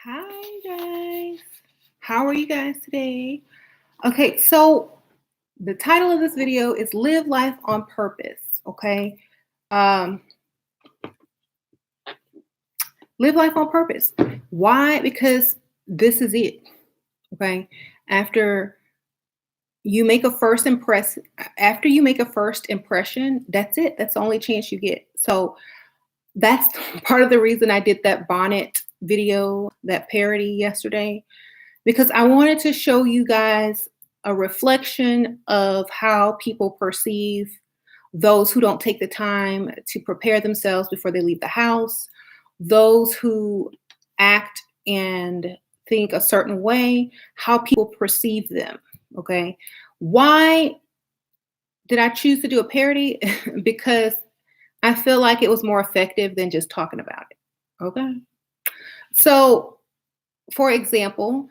Hi guys. How are you guys today? Okay, so the title of this video is Live Life on Purpose, okay? Um Live life on purpose. Why? Because this is it, okay? After you make a first impress After you make a first impression, that's it. That's the only chance you get. So that's part of the reason I did that bonnet video, that parody yesterday, because I wanted to show you guys a reflection of how people perceive those who don't take the time to prepare themselves before they leave the house, those who act and think a certain way, how people perceive them. Okay. Why did I choose to do a parody? Because I feel like it was more effective than just talking about it. Okay. So, for example,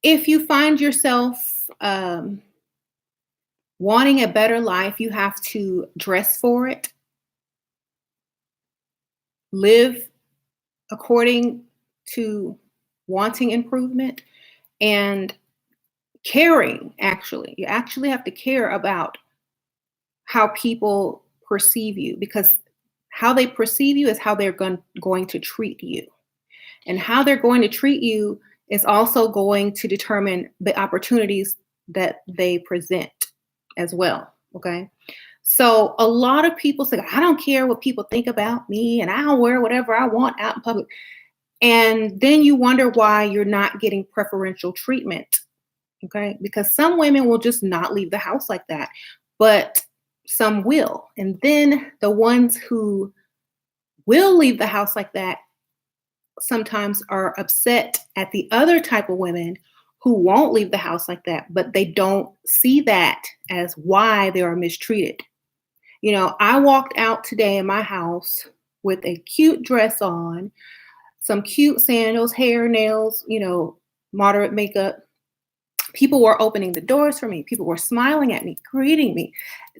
if you find yourself wanting a better life, you have to dress for it, live according to wanting improvement, and caring. Actually, you actually have to care about how people perceive you, because how they perceive you is how they're going to treat you. And how they're going to treat you is also going to determine the opportunities that they present as well. Okay. So a lot of people say, I don't care what people think about me and I'll wear whatever I want out in public. And then you wonder why you're not getting preferential treatment. Okay. Because some women will just not leave the house like that, but some will. And then the ones who will leave the house like that sometimes are upset at the other type of women who won't leave the house like that, but they don't see that as why they are mistreated. You know, I walked out today in my house with a cute dress on, some cute sandals, hair, nails, moderate makeup. People were opening the doors for me. People were smiling at me, greeting me.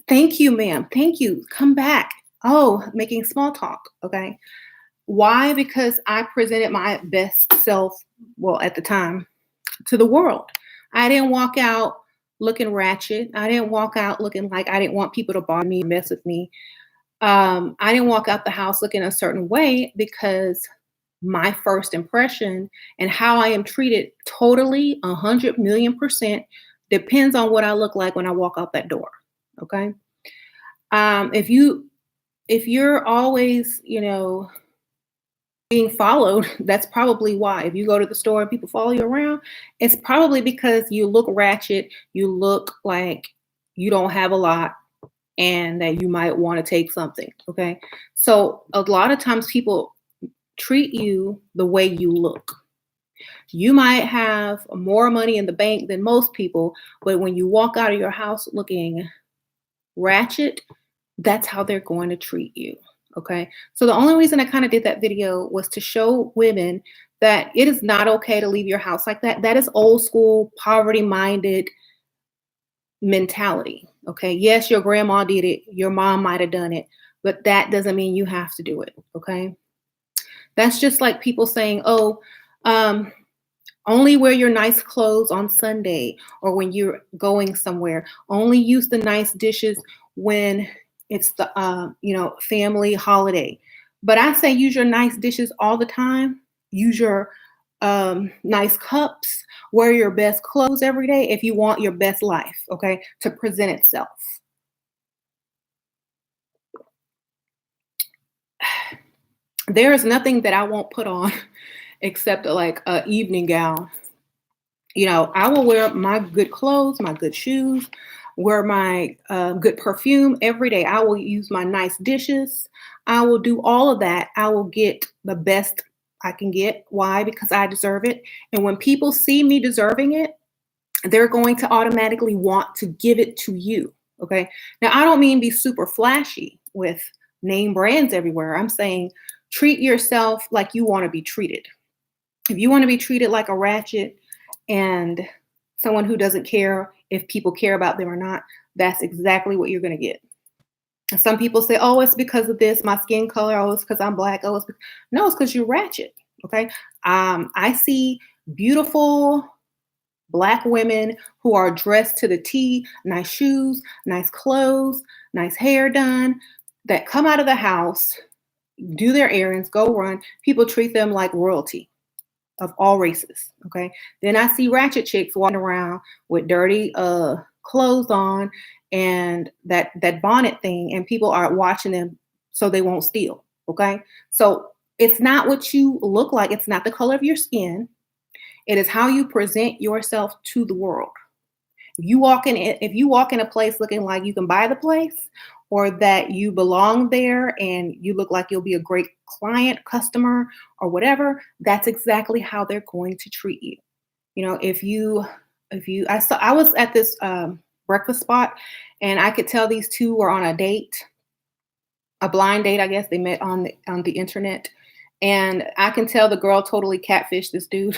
Thank you, ma'am. Thank you. Come back. Oh, making small talk. Okay. Why? Because I presented my best self, well, at the time, to the world. I didn't walk out looking ratchet. I didn't walk out looking like I didn't want people to bother me, mess with me. I didn't walk out the house looking a certain way, because my first impression and how I am treated totally 100,000,000% depends on what I look like when I walk out that door. Okay. If you're always, being followed, that's probably why. If you go to the store and people follow you around, it's probably because you look ratchet, you look like you don't have a lot, and that you might want to take something. Okay. So a lot of times people treat you the way you look. You might have more money in the bank than most people, but when you walk out of your house looking ratchet, that's how they're going to treat you. Okay. So the only reason I kind of did that video was to show women that it is not okay to leave your house like that. That is old school, poverty minded mentality. Okay. Yes, your grandma did it. Your mom might have done it, but that doesn't mean you have to do it. Okay. That's just like people saying, oh, only wear your nice clothes on Sunday or when you're going somewhere. Only use the nice dishes when it's the family holiday. But I say use your nice dishes all the time. Use your nice cups. Wear your best clothes every day if you want your best life, okay, to present itself. There is nothing that I won't put on except like a evening gown. I will wear my good clothes, my good shoes, wear my good perfume every day. I will use my nice dishes. I will do all of that. I will get the best I can get. Why? Because I deserve it. And when people see me deserving it, they're going to automatically want to give it to you. Okay. Now, I don't mean be super flashy with name brands everywhere. I'm saying treat yourself like you want to be treated. If you want to be treated like a ratchet and someone who doesn't care if people care about them or not, that's exactly what you're going to get. Some people say, oh, it's because of this, my skin color. Oh, it's because I'm black. Oh, no, it's because you're ratchet. Okay. I see beautiful Black women who are dressed to the T, nice shoes, nice clothes, nice hair done, that come out of the house, do their errands, go run. People treat them like royalty of all races. Okay. Then I see ratchet chicks walking around with dirty clothes on and that bonnet thing, and people are watching them so they won't steal. Okay. So it's not what you look like, it's not the color of your skin. It is how you present yourself to the world. If you walk in a place looking like you can buy the place, or that you belong there and you look like you'll be a great client, customer, or whatever, that's exactly how they're going to treat you. You know, I was at this breakfast spot, and I could tell these two were on a date, a blind date, I guess. They met on the internet, and I can tell the girl totally catfished this dude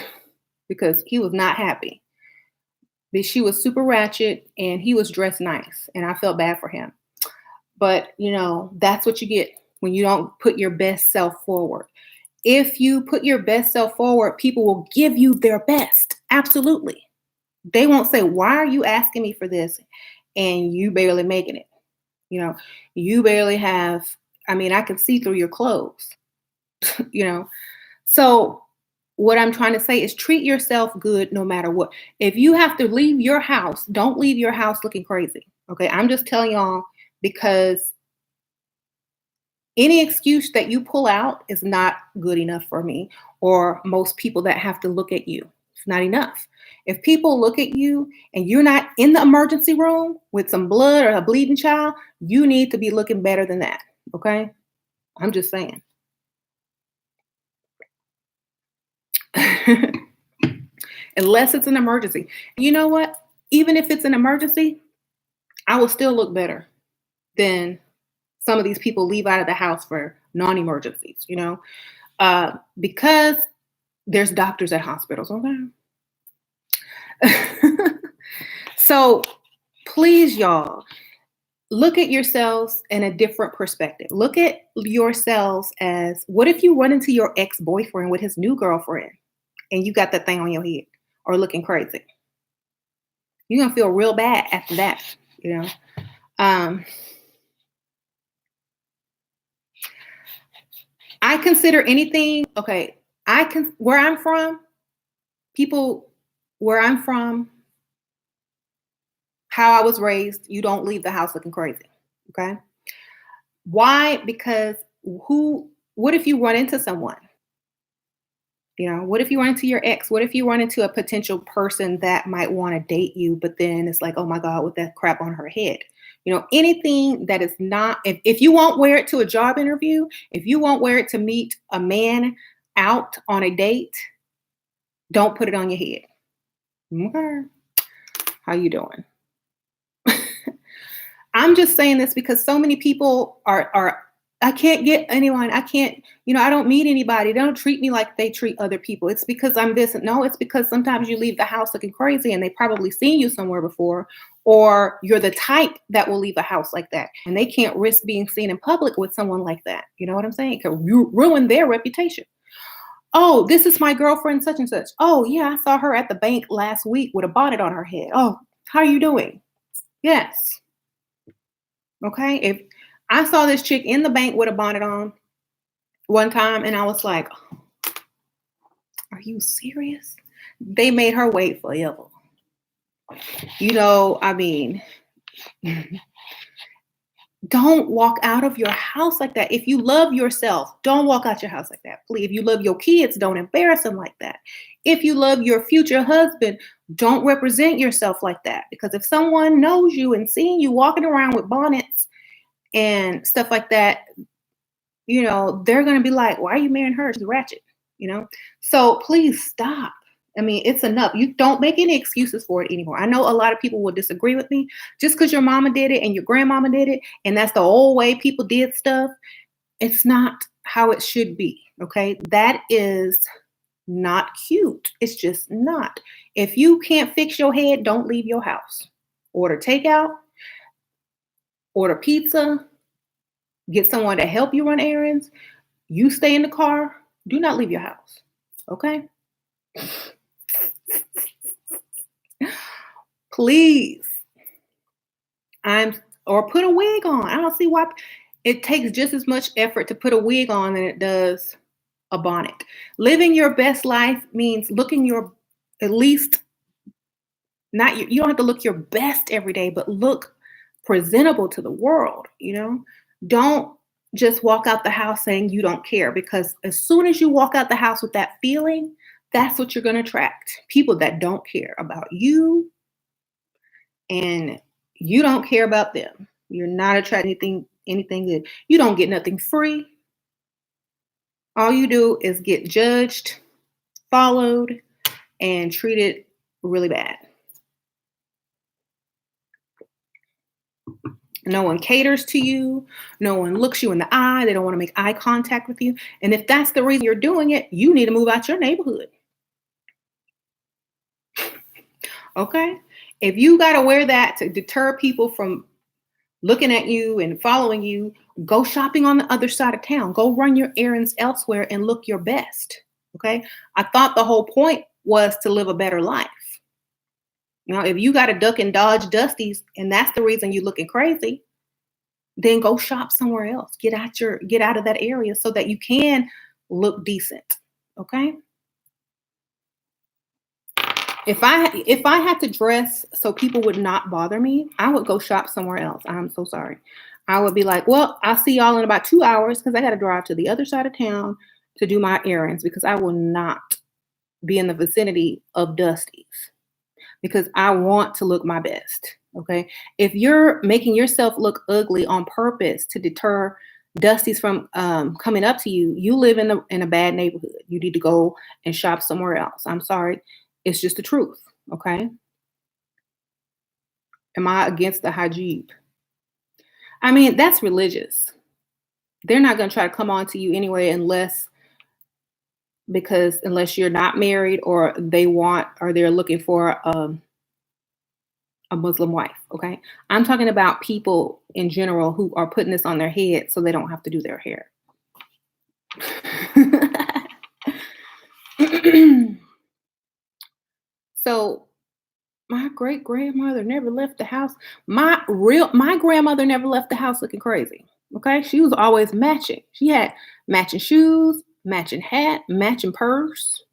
because he was not happy. She was super ratchet and he was dressed nice, and I felt bad for him. But, that's what you get when you don't put your best self forward. If you put your best self forward, people will give you their best. Absolutely. They won't say, "Why are you asking me for this?" And you barely making it. You barely have, I can see through your clothes, you know. So what I'm trying to say is treat yourself good no matter what. If you have to leave your house, don't leave your house looking crazy. Okay. I'm just telling y'all, because any excuse that you pull out is not good enough for me or most people that have to look at you. It's not enough. If people look at you and you're not in the emergency room with some blood or a bleeding child, you need to be looking better than that. Okay. I'm just saying. Unless it's an emergency. You know what? Even if it's an emergency, I will still look better than some of these people leave out of the house for non-emergencies, because there's doctors at hospitals. Okay. So please, y'all, look at yourselves in a different perspective. Look at yourselves as, what if you run into your ex-boyfriend with his new girlfriend and you got that thing on your head or looking crazy? You're going to feel real bad after that, I consider anything, okay, where I'm from, people where I'm from, how I was raised, you don't leave the house looking crazy. Okay. Why? Because what if you run into someone? What if you run into your ex? What if you run into a potential person that might want to date you, but then it's like, oh my God, with that crap on her head? Anything that is not, if you won't wear it to a job interview, if you won't wear it to meet a man out on a date, don't put it on your head. Okay. How you doing? I'm just saying this because so many people are I can't get anyone. I can't, I don't meet anybody. They don't treat me like they treat other people. It's because I'm this. No, it's because sometimes you leave the house looking crazy and they probably seen you somewhere before, or you're the type that will leave a house like that and they can't risk being seen in public with someone like that. You know what I'm saying? It could ruin their reputation. Oh, this is my girlfriend, such and such. Oh, yeah, I saw her at the bank last week with a bonnet on her head. Oh, how are you doing? Yes. Okay. If I saw this chick in the bank with a bonnet on one time and I was like, are you serious? They made her wait forever. I mean, don't walk out of your house like that. If you love yourself, don't walk out your house like that. Please. If you love your kids, don't embarrass them like that. If you love your future husband, don't represent yourself like that. Because if someone knows you and seeing you walking around with bonnets and stuff like that, they're going to be like, why are you marrying her? She's ratchet, So please stop. It's enough. You don't make any excuses for it anymore. I know a lot of people will disagree with me. Just because your mama did it and your grandmama did it, and that's the old way people did stuff, it's not how it should be. Okay. That is not cute. It's just not. If you can't fix your head, don't leave your house. Order takeout, order pizza, get someone to help you run errands. You stay in the car. Do not leave your house. Okay? Please. I'm or put a wig on. I don't see why it takes just as much effort to put a wig on than it does a bonnet. Living your best life means looking your at least not you don't have to look your best every day, but look presentable to the world, you know? Don't just walk out the house saying you don't care because as soon as you walk out the house with that feeling, that's what you're going to attract. People that don't care about you and you don't care about them. You're not attracting anything good. You don't get nothing free. All you do is get judged, followed, and treated really bad. No one caters to you. No one looks you in the eye. They don't want to make eye contact with you. And if that's the reason you're doing it, you need to move out your neighborhood. Okay? If you got to wear that to deter people from looking at you and following you, go shopping on the other side of town. Go run your errands elsewhere and look your best. Okay? I thought the whole point was to live a better life. You know, if you got to duck and dodge dusties and that's the reason you're looking crazy, then go shop somewhere else. Get out of that area so that you can look decent. Okay? If I had to dress so people would not bother me, I would go shop somewhere else. I'm so sorry. I would be like, well, I'll see y'all in about 2 hours because I got to drive to the other side of town to do my errands because I will not be in the vicinity of dusties because I want to look my best. Okay. If you're making yourself look ugly on purpose to deter dusties from coming up to you, you live in a bad neighborhood. You need to go and shop somewhere else. I'm sorry. It's just the truth. Okay. Am I against the hijab? I mean, that's religious. They're not going to try to come on to you anyway unless you're not married or they're looking for a Muslim wife. Okay. I'm talking about people in general who are putting this on their head so they don't have to do their hair. So my great grandmother never left the house. My grandmother never left the house looking crazy. Okay. She was always matching. She had matching shoes, matching hat, matching purse.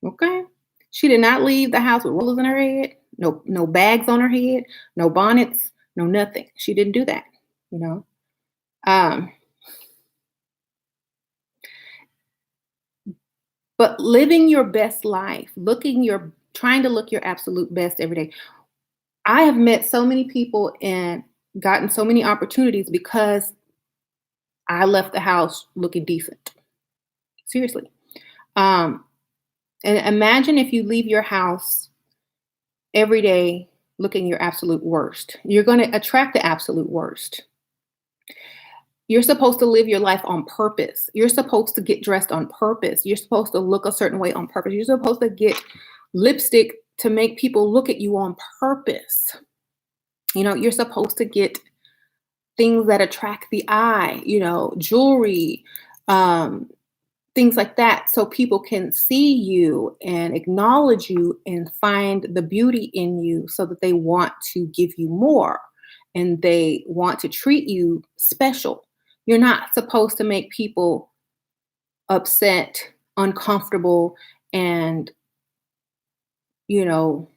Okay. She did not leave the house with rollers in her head, no bags on her head, no bonnets, no nothing. She didn't do that, you know. But living your best life, trying to look your absolute best every day. I have met so many people and gotten so many opportunities because I left the house looking decent. Seriously. Um, and imagine if you leave your house every day looking your absolute worst. You're going to attract the absolute worst. You're supposed to live your life on purpose. You're supposed to get dressed on purpose. You're supposed to look a certain way on purpose. You're supposed to get lipstick to make people look at you on purpose. You know, you're supposed to get things that attract the eye, you know, jewelry, things like that, so people can see you and acknowledge you and find the beauty in you so that they want to give you more and they want to treat you special. You're not supposed to make people upset, uncomfortable, and, you know,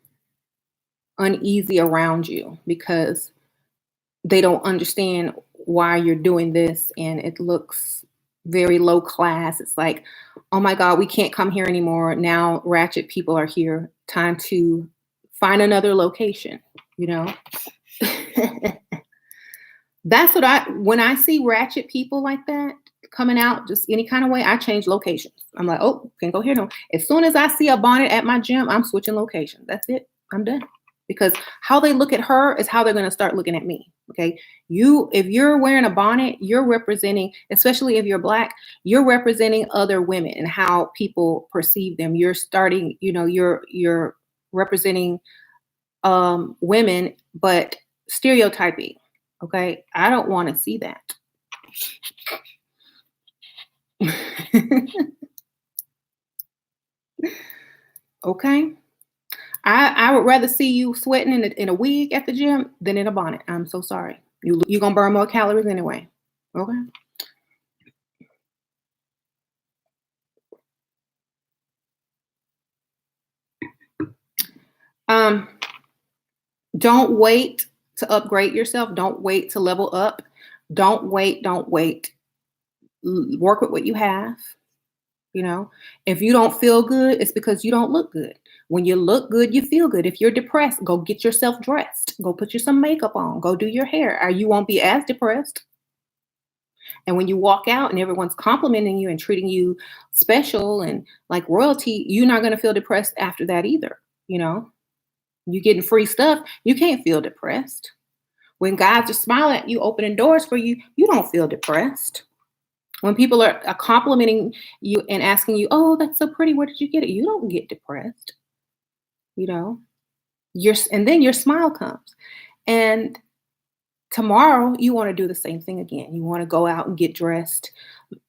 uneasy around you because they don't understand why you're doing this and it looks very low class. It's like, oh my God, we can't come here anymore. Now ratchet people are here. Time to find another location, you know? That's when I see ratchet people like that coming out just any kind of way, I change locations. I'm like, oh, can't go here no. As soon as I see a bonnet at my gym, I'm switching locations. That's it. I'm done. Because how they look at her is how they're going to start looking at me. Okay. If you're wearing a bonnet, you're representing, especially if you're Black, you're representing other women and how people perceive them. You're starting, you know, you're representing women, but stereotyping. Okay. I don't want to see that. Okay? I would rather see you sweating in a wig at the gym than in a bonnet. I'm so sorry. You gonna burn more calories anyway. Okay? Um, don't wait to upgrade yourself. Don't wait to level up. Don't wait. Work with what you have. You know, if you don't feel good, it's because you don't look good. When you look good, you feel good. If you're depressed, go get yourself dressed. Go put you some makeup on. Go do your hair, or you won't be as depressed. And when you walk out and everyone's complimenting you and treating you special and like royalty, you're not going to feel depressed after that either. You know, you getting free stuff, you can't feel depressed. When guys are smiling at you, opening doors for you, you don't feel depressed. When people are complimenting you and asking you, "Oh, that's so pretty. Where did you get it?" You don't get depressed. You know, and then your smile comes. And tomorrow, you want to do the same thing again. You want to go out and get dressed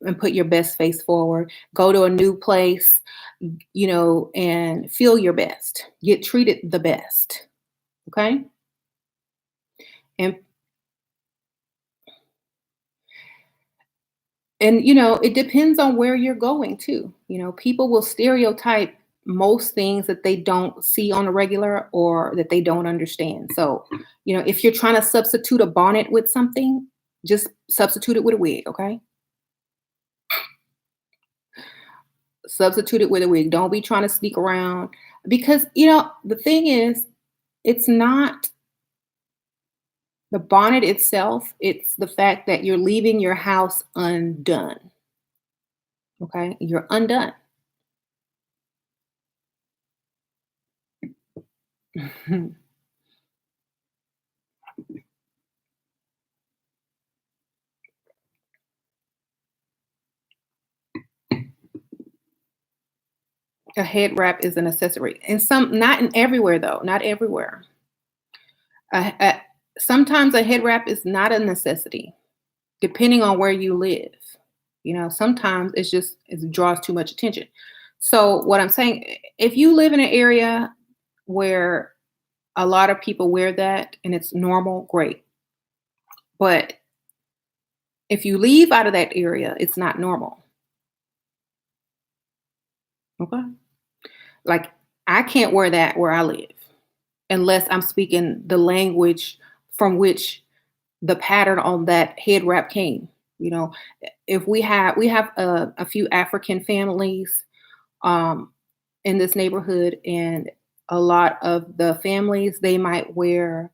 and put your best face forward. Go to a new place, and feel your best. Get treated the best. Okay, and it depends on where you're going too. People will stereotype most things that they don't see on a regular or that they don't understand. So, if you're trying to substitute a bonnet with something, just substitute it with a wig, okay? Substitute it with a wig. Don't be trying to sneak around because, the thing is, it's not the bonnet itself, it's the fact that you're leaving your house undone. Okay? You're undone. A head wrap is an accessory. And not in everywhere though, not everywhere. A Sometimes a head wrap is not a necessity, depending on where you live. Sometimes it draws too much attention. So what I'm saying, if you live in an area where a lot of people wear that and it's normal, great. But if you leave out of that area, it's not normal. Okay. Like I can't wear that where I live unless I'm speaking the language from which the pattern on that head wrap came. You know, if we have a few African families um, in this neighborhood, and a lot of the families they might wear.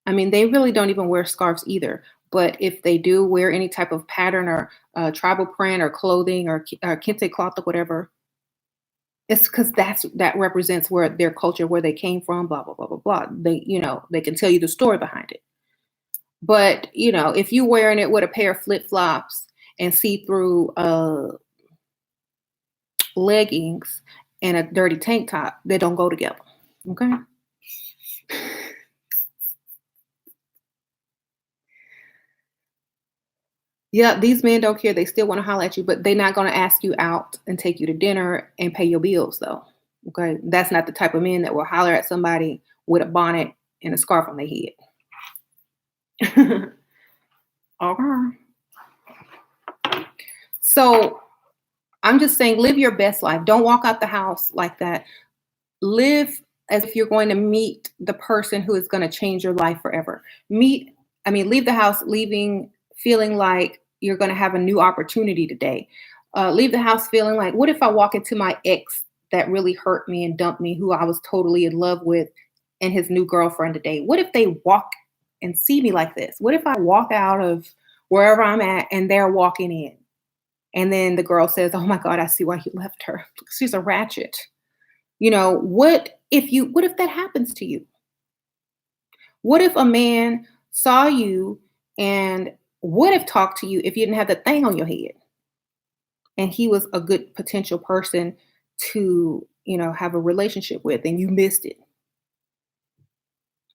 I mean, they really don't even wear scarves either. But if they do wear any type of pattern or tribal print or clothing or kente cloth or whatever, it's because that represents where their culture, where they came from, blah blah blah blah blah. They can tell you the story behind it. But if you wearing it with a pair of flip flops and see through leggings and a dirty tank top, they don't go together. Okay. Yeah, these men don't care. They still want to holler at you, but they're not going to ask you out and take you to dinner and pay your bills, though. Okay, that's not the type of men that will holler at somebody with a bonnet and a scarf on their head. Okay. So I'm just saying, live your best life. Don't walk out the house like that. Live as if you're going to meet the person who is going to change your life forever. Leave the house leaving feeling like you're going to have a new opportunity today. Leave the house feeling like, what if I walk into my ex that really hurt me and dumped me, who I was totally in love with, and his new girlfriend today? What if they walk and see me like this? What if I walk out of wherever I'm at and they're walking in? And then the girl says, "Oh my God, I see why you left her. She's a ratchet." What if that happens to you? What if a man saw you and would have talked to you if you didn't have that thing on your head? And he was a good potential person to, have a relationship with, and you missed it.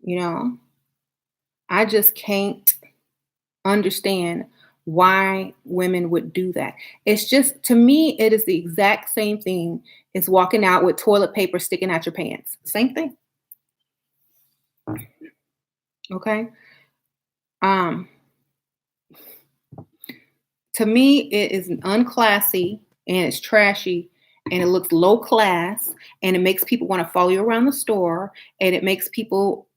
You know, I just can't understand why women would do that. It's just, to me, it is the exact same thing as walking out with toilet paper sticking out your pants. Same thing. Okay. Um, to me, it is unclassy and it's trashy and it looks low class and it makes people want to follow you around the store and it makes people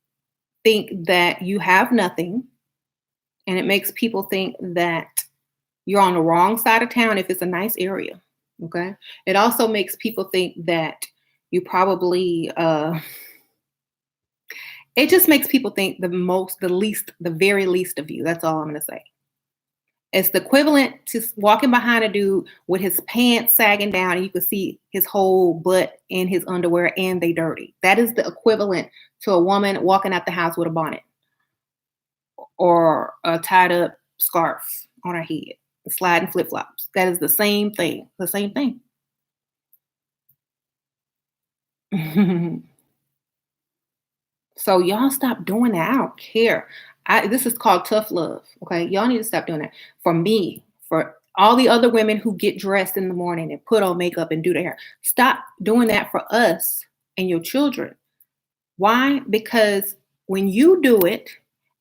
think that you have nothing and it makes people think that you're on the wrong side of town if it's a nice area. Okay. It also makes people think that you probably, it just makes people think the least, the very least of you. That's all I'm going to say. It's the equivalent to walking behind a dude with his pants sagging down and you can see his whole butt in his underwear and they dirty. That is the equivalent to a woman walking out the house with a bonnet or a tied up scarf on her head, sliding flip flops. That is the same thing. The same thing. So y'all stop doing that. I don't care. This is called tough love. Okay. Y'all need to stop doing that. For me, for all the other women who get dressed in the morning and put on makeup and do their hair. Stop doing that for us and your children. Why? Because when you do it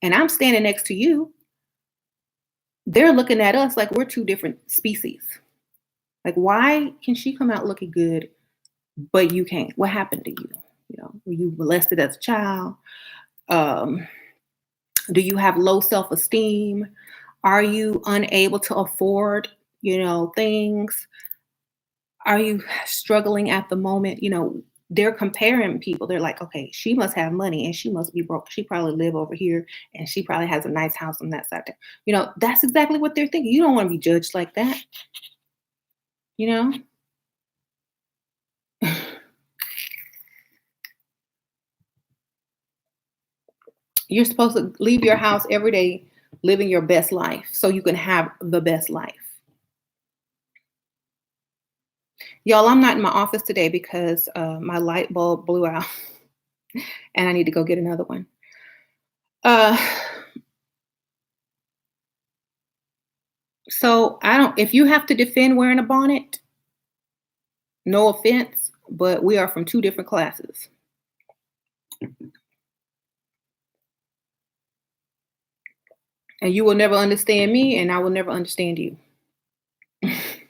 and I'm standing next to you, they're looking at us like we're two different species. Like, why can she come out looking good, but you can't? What happened to you? You know, were you molested as a child? Um, do you have low self-esteem? Are you unable to afford, things? Are you struggling at the moment? They're comparing people. They're like, okay, she must have money and she must be broke. She probably live over here and she probably has a nice house on that side there. That's exactly what they're thinking. You don't want to be judged like that, you know? You're supposed to leave your house every day living your best life so you can have the best life. Y'all, I'm not in my office today because my light bulb blew out and I need to go get another one. Uh, so if you have to defend wearing a bonnet, no offense, but we are from two different classes. And you will never understand me and I will never understand you.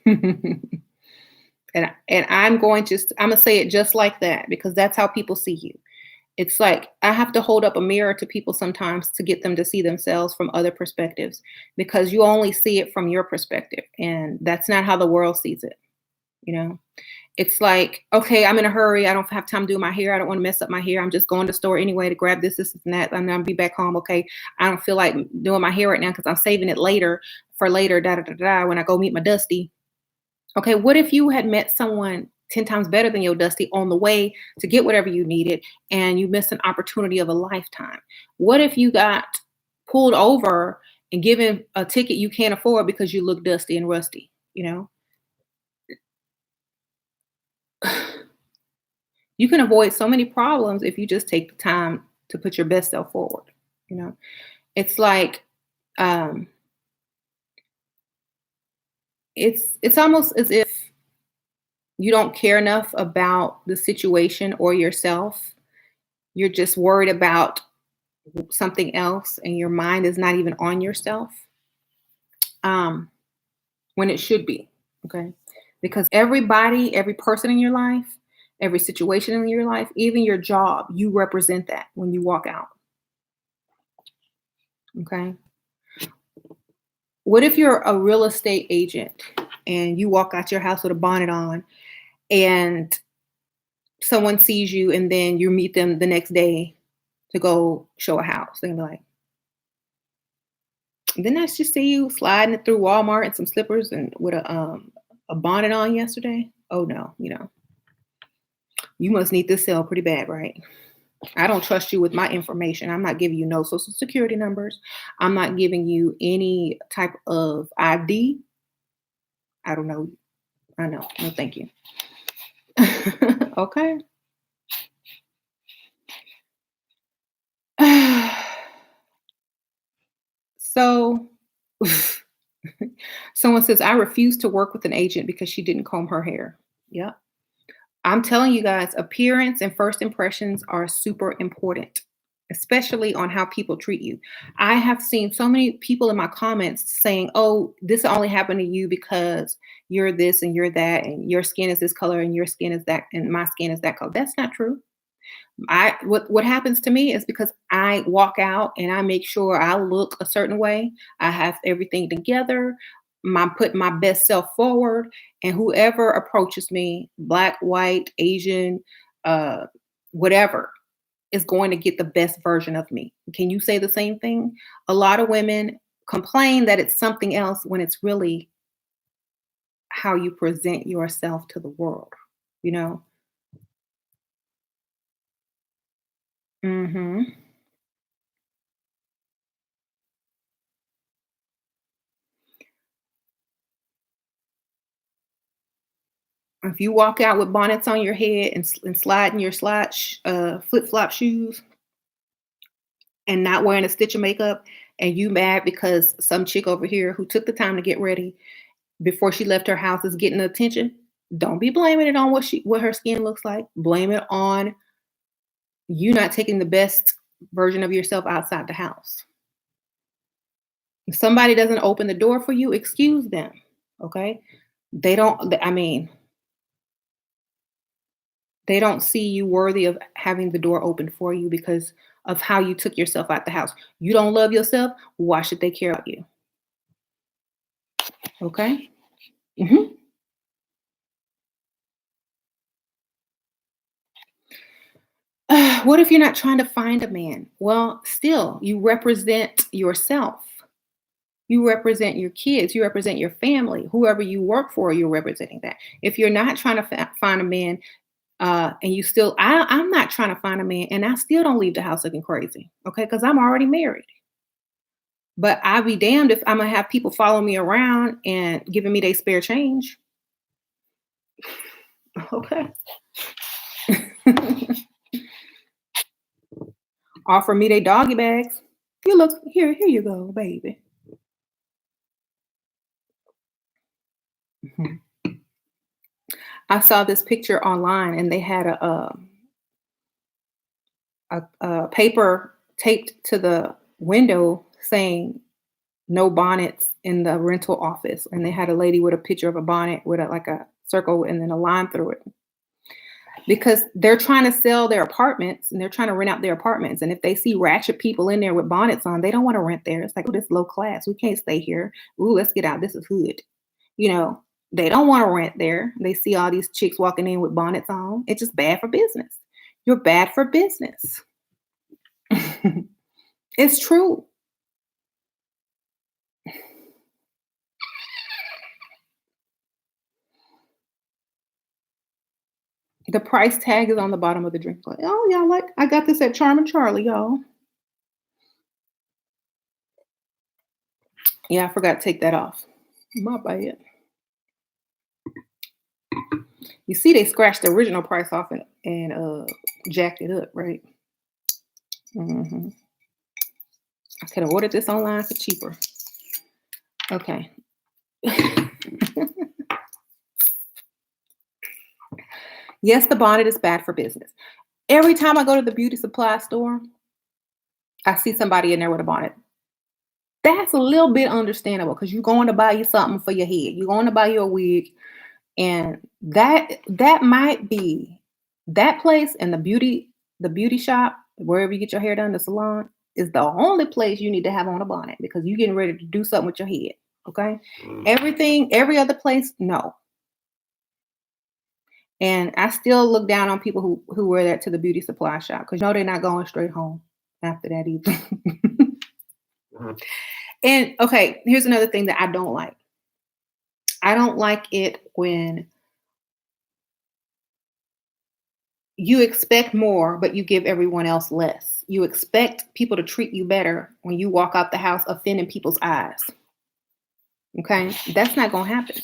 and I'm going to say it just like that because that's how people see you. It's like I have to hold up a mirror to people sometimes to get them to see themselves from other perspectives because you only see it from your perspective and that's not how the world sees it. It's like, okay, I'm in a hurry. I don't have time to do my hair. I don't want to mess up my hair. I'm just going to the store anyway to grab this and that. I'm going to be back home. Okay. I don't feel like doing my hair right now because I'm saving it later for later, when I go meet my Dusty. Okay. What if you had met someone 10 times better than your Dusty on the way to get whatever you needed and you missed an opportunity of a lifetime? What if you got pulled over and given a ticket you can't afford because you look dusty and rusty, You can avoid so many problems if you just take the time to put your best self forward. It's like um, it's almost as if you don't care enough about the situation or yourself. You're just worried about something else, and your mind is not even on yourself when it should be. Okay, because every person in your life, every situation in your life, even your job, you represent that when you walk out. Okay. What if you're a real estate agent and you walk out your house with a bonnet on and someone sees you and then you meet them the next day to go show a house? They're gonna be like, didn't I just see you sliding it through Walmart in some slippers and with a bonnet on yesterday? Oh no, you must need this sale pretty bad, right? I don't trust you with my information. I'm not giving you no social security numbers. I'm not giving you any type of ID. I don't know. I know. No, thank you. Okay. So Someone says, I refuse to work with an agent because she didn't comb her hair. Yep. I'm telling you guys, appearance and first impressions are super important, especially on how people treat you. I have seen so many people in my comments saying, oh, this only happened to you because you're this and you're that, and your skin is this color and your skin is that, and my skin is that color. That's not true. What happens to me is because I walk out and I make sure I look a certain way. I have everything together. I'm putting my best self forward, and whoever approaches me, black, white, Asian, uh, whatever, is going to get the best version of me. Can you say the same thing? A lot of women complain that it's something else when it's really how you present yourself to the world. You know. Hmm. If you walk out with bonnets on your head and sliding your flip flop shoes and not wearing a stitch of makeup, and you mad because some chick over here who took the time to get ready before she left her house is getting attention, don't be blaming it on what her skin looks like. Blame it on you not taking the best version of yourself outside the house. If somebody doesn't open the door for you, excuse them. Okay? They don't. I mean, they don't see you worthy of having the door open for you because of how you took yourself out the house. You don't love yourself. Why should they care about you? Okay. Hmm. What if you're not trying to find a man? Well, still, you represent yourself. You represent your kids. You represent your family. Whoever you work for, you're representing that. If you're not trying to find a man, and you still, I'm not trying to find a man, and I still don't leave the house looking crazy. Okay, because I'm already married. But I'll be damned if I'm gonna have people follow me around and giving me their spare change. Okay. Offer me their doggy bags. You look here you go, baby. Mhm. I saw this picture online and they had a paper taped to the window saying no bonnets in the rental office. And they had a lady with a picture of a bonnet with like a circle and then a line through it. Because they're trying to sell their apartments and they're trying to rent out their apartments. And if they see ratchet people in there with bonnets on, they don't want to rent there. It's like, oh, this low class. We can't stay here. Ooh, let's get out. This is hood. You know, they don't want to rent there. They see all these chicks walking in with bonnets on. It's just bad for business. You're bad for business. It's true. The price tag is on the bottom of the drink. Like, oh, y'all like, I got this at Charm and Charlie, y'all. Yeah, I forgot to take that off. My bad. You see, they scratched the original price off and jacked it up, right? Hmm. I could have ordered this online for cheaper. Okay. Yes, the bonnet is bad for business. Every time I go to the beauty supply store, I see somebody in there with a bonnet. That's a little bit understandable because you're going to buy you something for your head. You're going to buy you a wig, and that might be that place and the beauty shop, wherever you get your hair done, the salon, is the only place you need to have on a bonnet because you're getting ready to do something with your head. Okay. Every other place, no. And I still look down on people who wear that to the beauty supply shop because they're not going straight home after that either. And okay, here's another thing that I don't like. I don't like it when you expect more, but you give everyone else less. You expect people to treat you better when you walk out the house offending people's eyes. Okay, that's not gonna happen.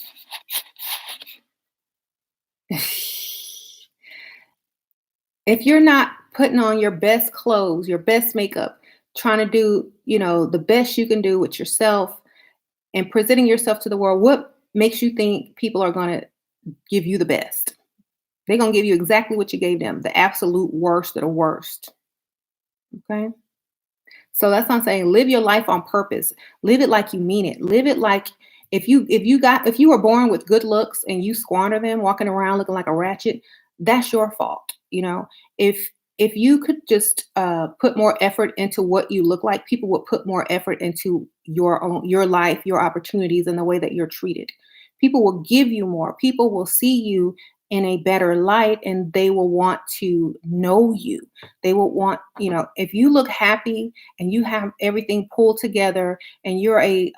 If you're not putting on your best clothes, your best makeup, trying to do, the best you can do with yourself, and presenting yourself to the world, what makes you think people are going to give you the best? They're going to give you exactly what you gave them, the absolute worst of the worst. Okay. So that's what I'm saying. Live your life on purpose. Live it like you mean it. Live it like if you were born with good looks and you squander them walking around looking like a ratchet, that's your fault. If you could just put more effort into what you look like, people would put more effort into your life, your opportunities, and the way that you're treated. People will give you more. People will see you in a better light, and they will want to know you. They will want, if you look happy and you have everything pulled together and you're a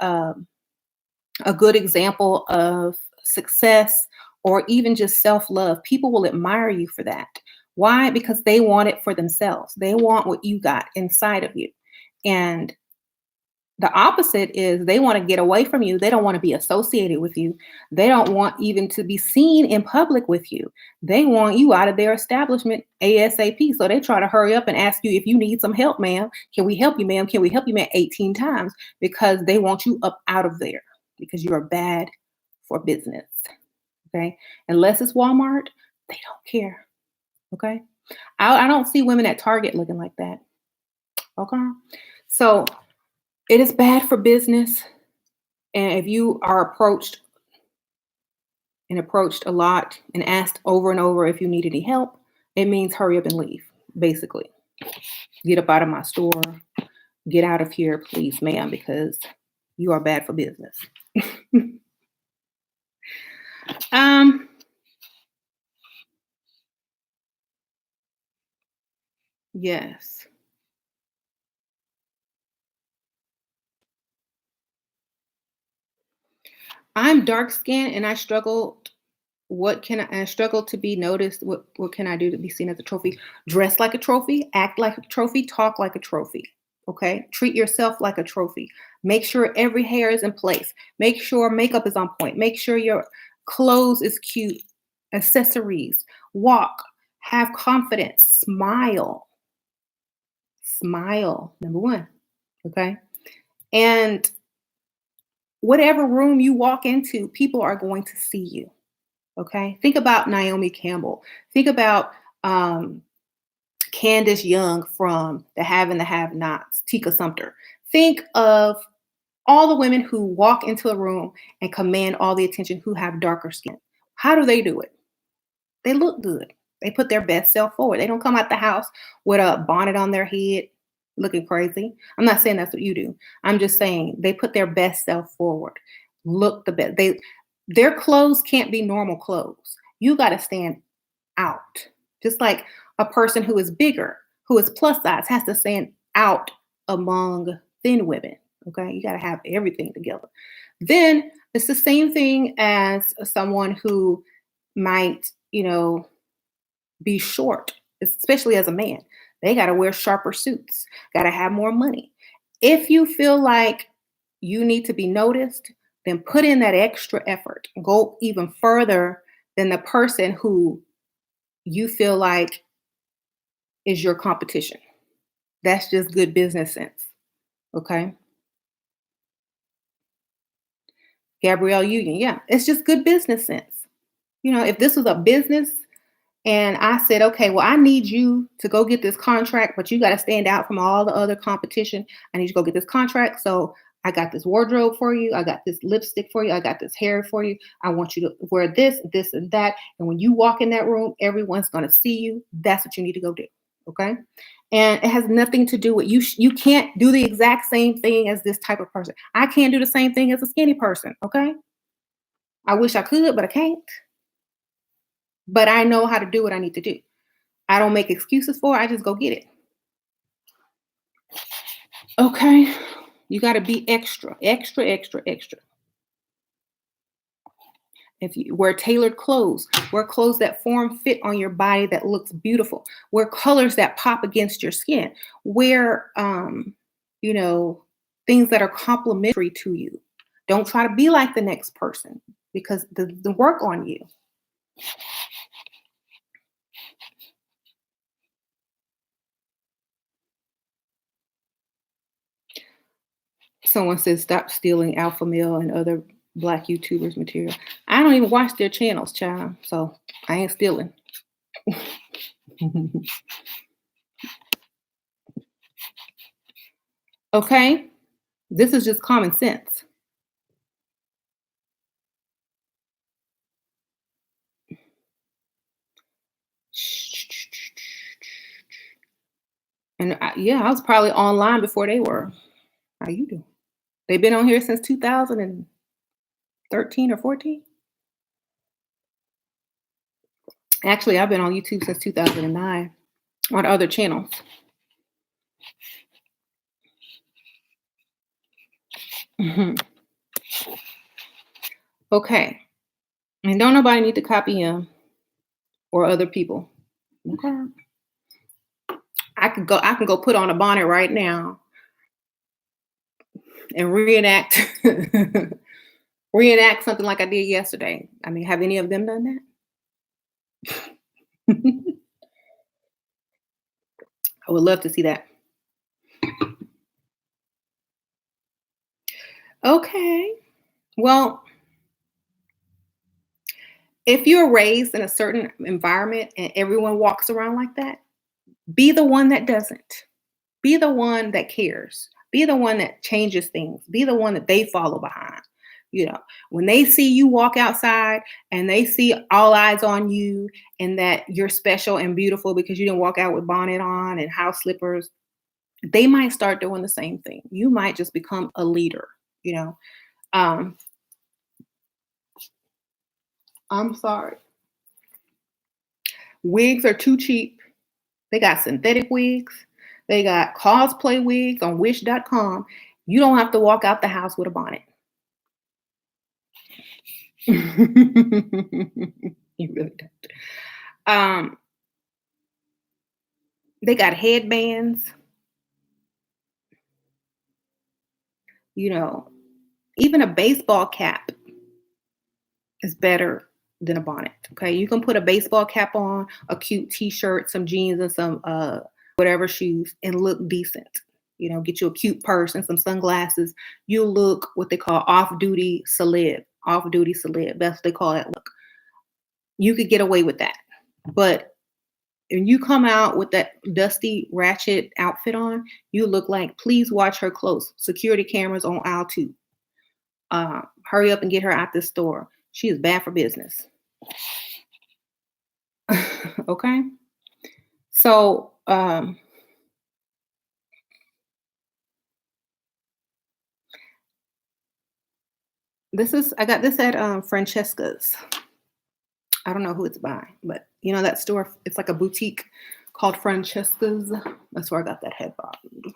good example of success or even just self-love, people will admire you for that. Why? Because they want it for themselves. They want what you got inside of you. And the opposite is they want to get away from you. They don't want to be associated with you. They don't want even to be seen in public with you. They want you out of their establishment ASAP. So they try to hurry up and ask you if you need some help, ma'am. Can we help you, ma'am? Can we help you, ma'am? 18 times because they want you up out of there because you are bad for business. Okay. Unless it's Walmart, they don't care. Okay. I don't see women at Target looking like that. Okay. So it is bad for business. And if you are approached a lot and asked over and over if you need any help, it means hurry up and leave, basically. Get up out of my store. Get out of here, please, ma'am, because you are bad for business. um, yes. I'm dark skinned and I struggled. I struggle to be noticed? What can I do to be seen as a trophy? Dress like a trophy, act like a trophy, talk like a trophy. Okay. Treat yourself like a trophy. Make sure every hair is in place. Make sure makeup is on point. Make sure your clothes is cute. Accessories. Walk. Have confidence. Smile. Smile. Number one. Okay. And whatever room you walk into, people are going to see you. Okay. Think about Naomi Campbell. Think about Candace Young from The Have and the Have Nots, Tika Sumpter. Think of all the women who walk into a room and command all the attention who have darker skin. How do they do it? They look good. They put their best self forward. They don't come out the house with a bonnet on their head looking crazy. I'm not saying that's what you do. I'm just saying they put their best self forward. Look the best. Their clothes can't be normal clothes. You got to stand out. Just like a person who is bigger, who is plus size, has to stand out among thin women. Okay. You got to have everything together. Then it's the same thing as someone who might, be short, especially as a man. They got to wear sharper suits, got to have more money. If you feel like you need to be noticed, then put in that extra effort. Go even further than the person who you feel like is your competition. That's just good business sense. Okay. Gabrielle Union. Yeah. It's just good business sense. If this was a business and I said, okay, well, I need you to go get this contract, but you got to stand out from all the other competition. I need you to go get this contract. So I got this wardrobe for you. I got this lipstick for you. I got this hair for you. I want you to wear this, this, and that. And when you walk in that room, everyone's going to see you. That's what you need to go do. Okay. And it has nothing to do with you. You can't do the exact same thing as this type of person. I can't do the same thing as a skinny person. Okay. I wish I could, but I can't. But I know how to do what I need to do. I don't make excuses for it. I just go get it. Okay. You got to be extra, extra, extra, extra. If you wear tailored clothes, wear clothes that form fit on your body that looks beautiful. Wear colors that pop against your skin. Wear, things that are complementary to you. Don't try to be like the next person because the work on you. Someone says stop stealing alpha male and other black YouTubers material. I don't even watch their channels, child. So I ain't stealing. Okay? This is just common sense. And yeah, I was probably online before they were. How you doing? They've been on here since 2013 or 14. Actually, I've been on YouTube since 2009 on other channels. Mhm. Okay. And don't nobody need to copy him or other people. Okay. I can go put on a bonnet right now and reenact something like I did yesterday. I mean, have any of them done that? I would love to see that. Okay. Well, if you're raised in a certain environment and everyone walks around like that, be the one that doesn't. Be the one that cares. Be the one that changes things. Be the one that they follow behind. You know, when they see you walk outside and they see all eyes on you and that you're special and beautiful because you didn't walk out with bonnet on and house slippers, they might start doing the same thing. You might just become a leader, you know. Um, I'm sorry. Wigs are too cheap. They got synthetic wigs. They got cosplay wigs on wish.com. You don't have to walk out the house with a bonnet. You really don't. Um, they got headbands, you know, even a baseball cap is better than a bonnet. Okay. You can put a baseball cap on, a cute t-shirt, some jeans, and some whatever shoes and look decent. You know, get you a cute purse and some sunglasses. You look what they call off-duty celeb. Off-duty celeb. That's what they call that look. You could get away with that. But when you come out with that dusty ratchet outfit on, you look like, please watch her close. Security cameras on aisle 2. Hurry up and get her out this store. She is bad for business. Okay. So I got this at Francesca's. I don't know who it's by, but you know that store, it's like a boutique called Francesca's. That's where I got that headband.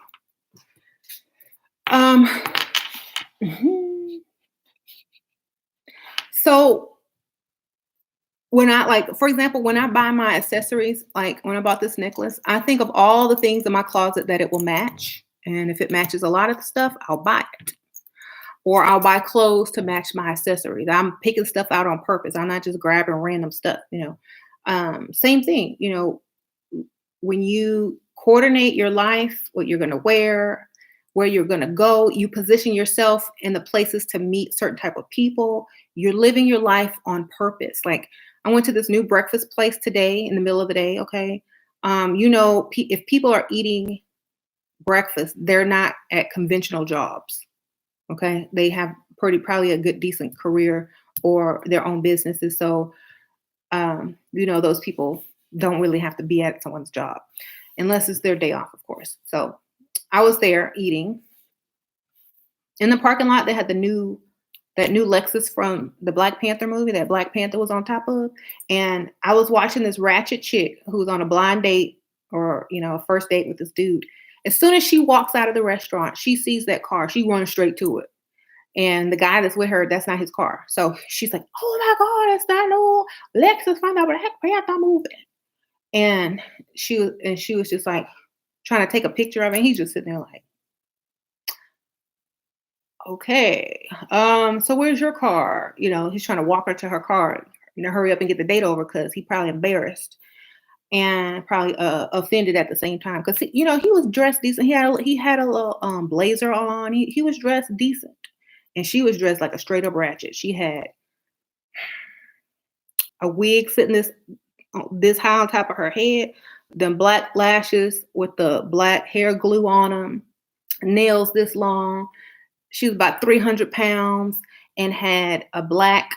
Mhm. So when I like, for example, when I buy my accessories, like when I bought this necklace, I think of all the things in my closet that it will match. And if it matches a lot of stuff, I'll buy it. Or I'll buy clothes to match my accessories. I'm picking stuff out on purpose. I'm not just grabbing random stuff, you know. Same thing, you know, when you coordinate your life, what you're going to wear, where you're going to go, you position yourself in the places to meet certain type of people. You're living your life on purpose. Like I went to this new breakfast place today in the middle of the day. Okay. You know, if people are eating breakfast, they're not at conventional jobs. Okay. They have probably a good, decent career or their own businesses. So, you know, those people don't really have to be at someone's job unless it's their day off, of course. So I was there eating in the parking lot. They had that new Lexus from the Black Panther movie that Black Panther was on top of. And I was watching this ratchet chick who was on a blind date or, you know, a first date with this dude. As soon as she walks out of the restaurant, she sees that car. She runs straight to it. And the guy that's with her, that's not his car. So she's like, oh my God, that's not no Lexus from the Black Panther movie. And she was just like trying to take a picture of it. And he's just sitting there like, okay, so where's your car? You know, he's trying to walk her to her car, you know, hurry up and get the date over because he's probably embarrassed. and probably offended at the same time because he was dressed decent. He had a little blazer on. He was dressed decent, and she was dressed like a straight up ratchet. She had a wig sitting this high on top of her head, then black lashes with the black hair glue on them, nails this long. She was about 300 pounds and had a black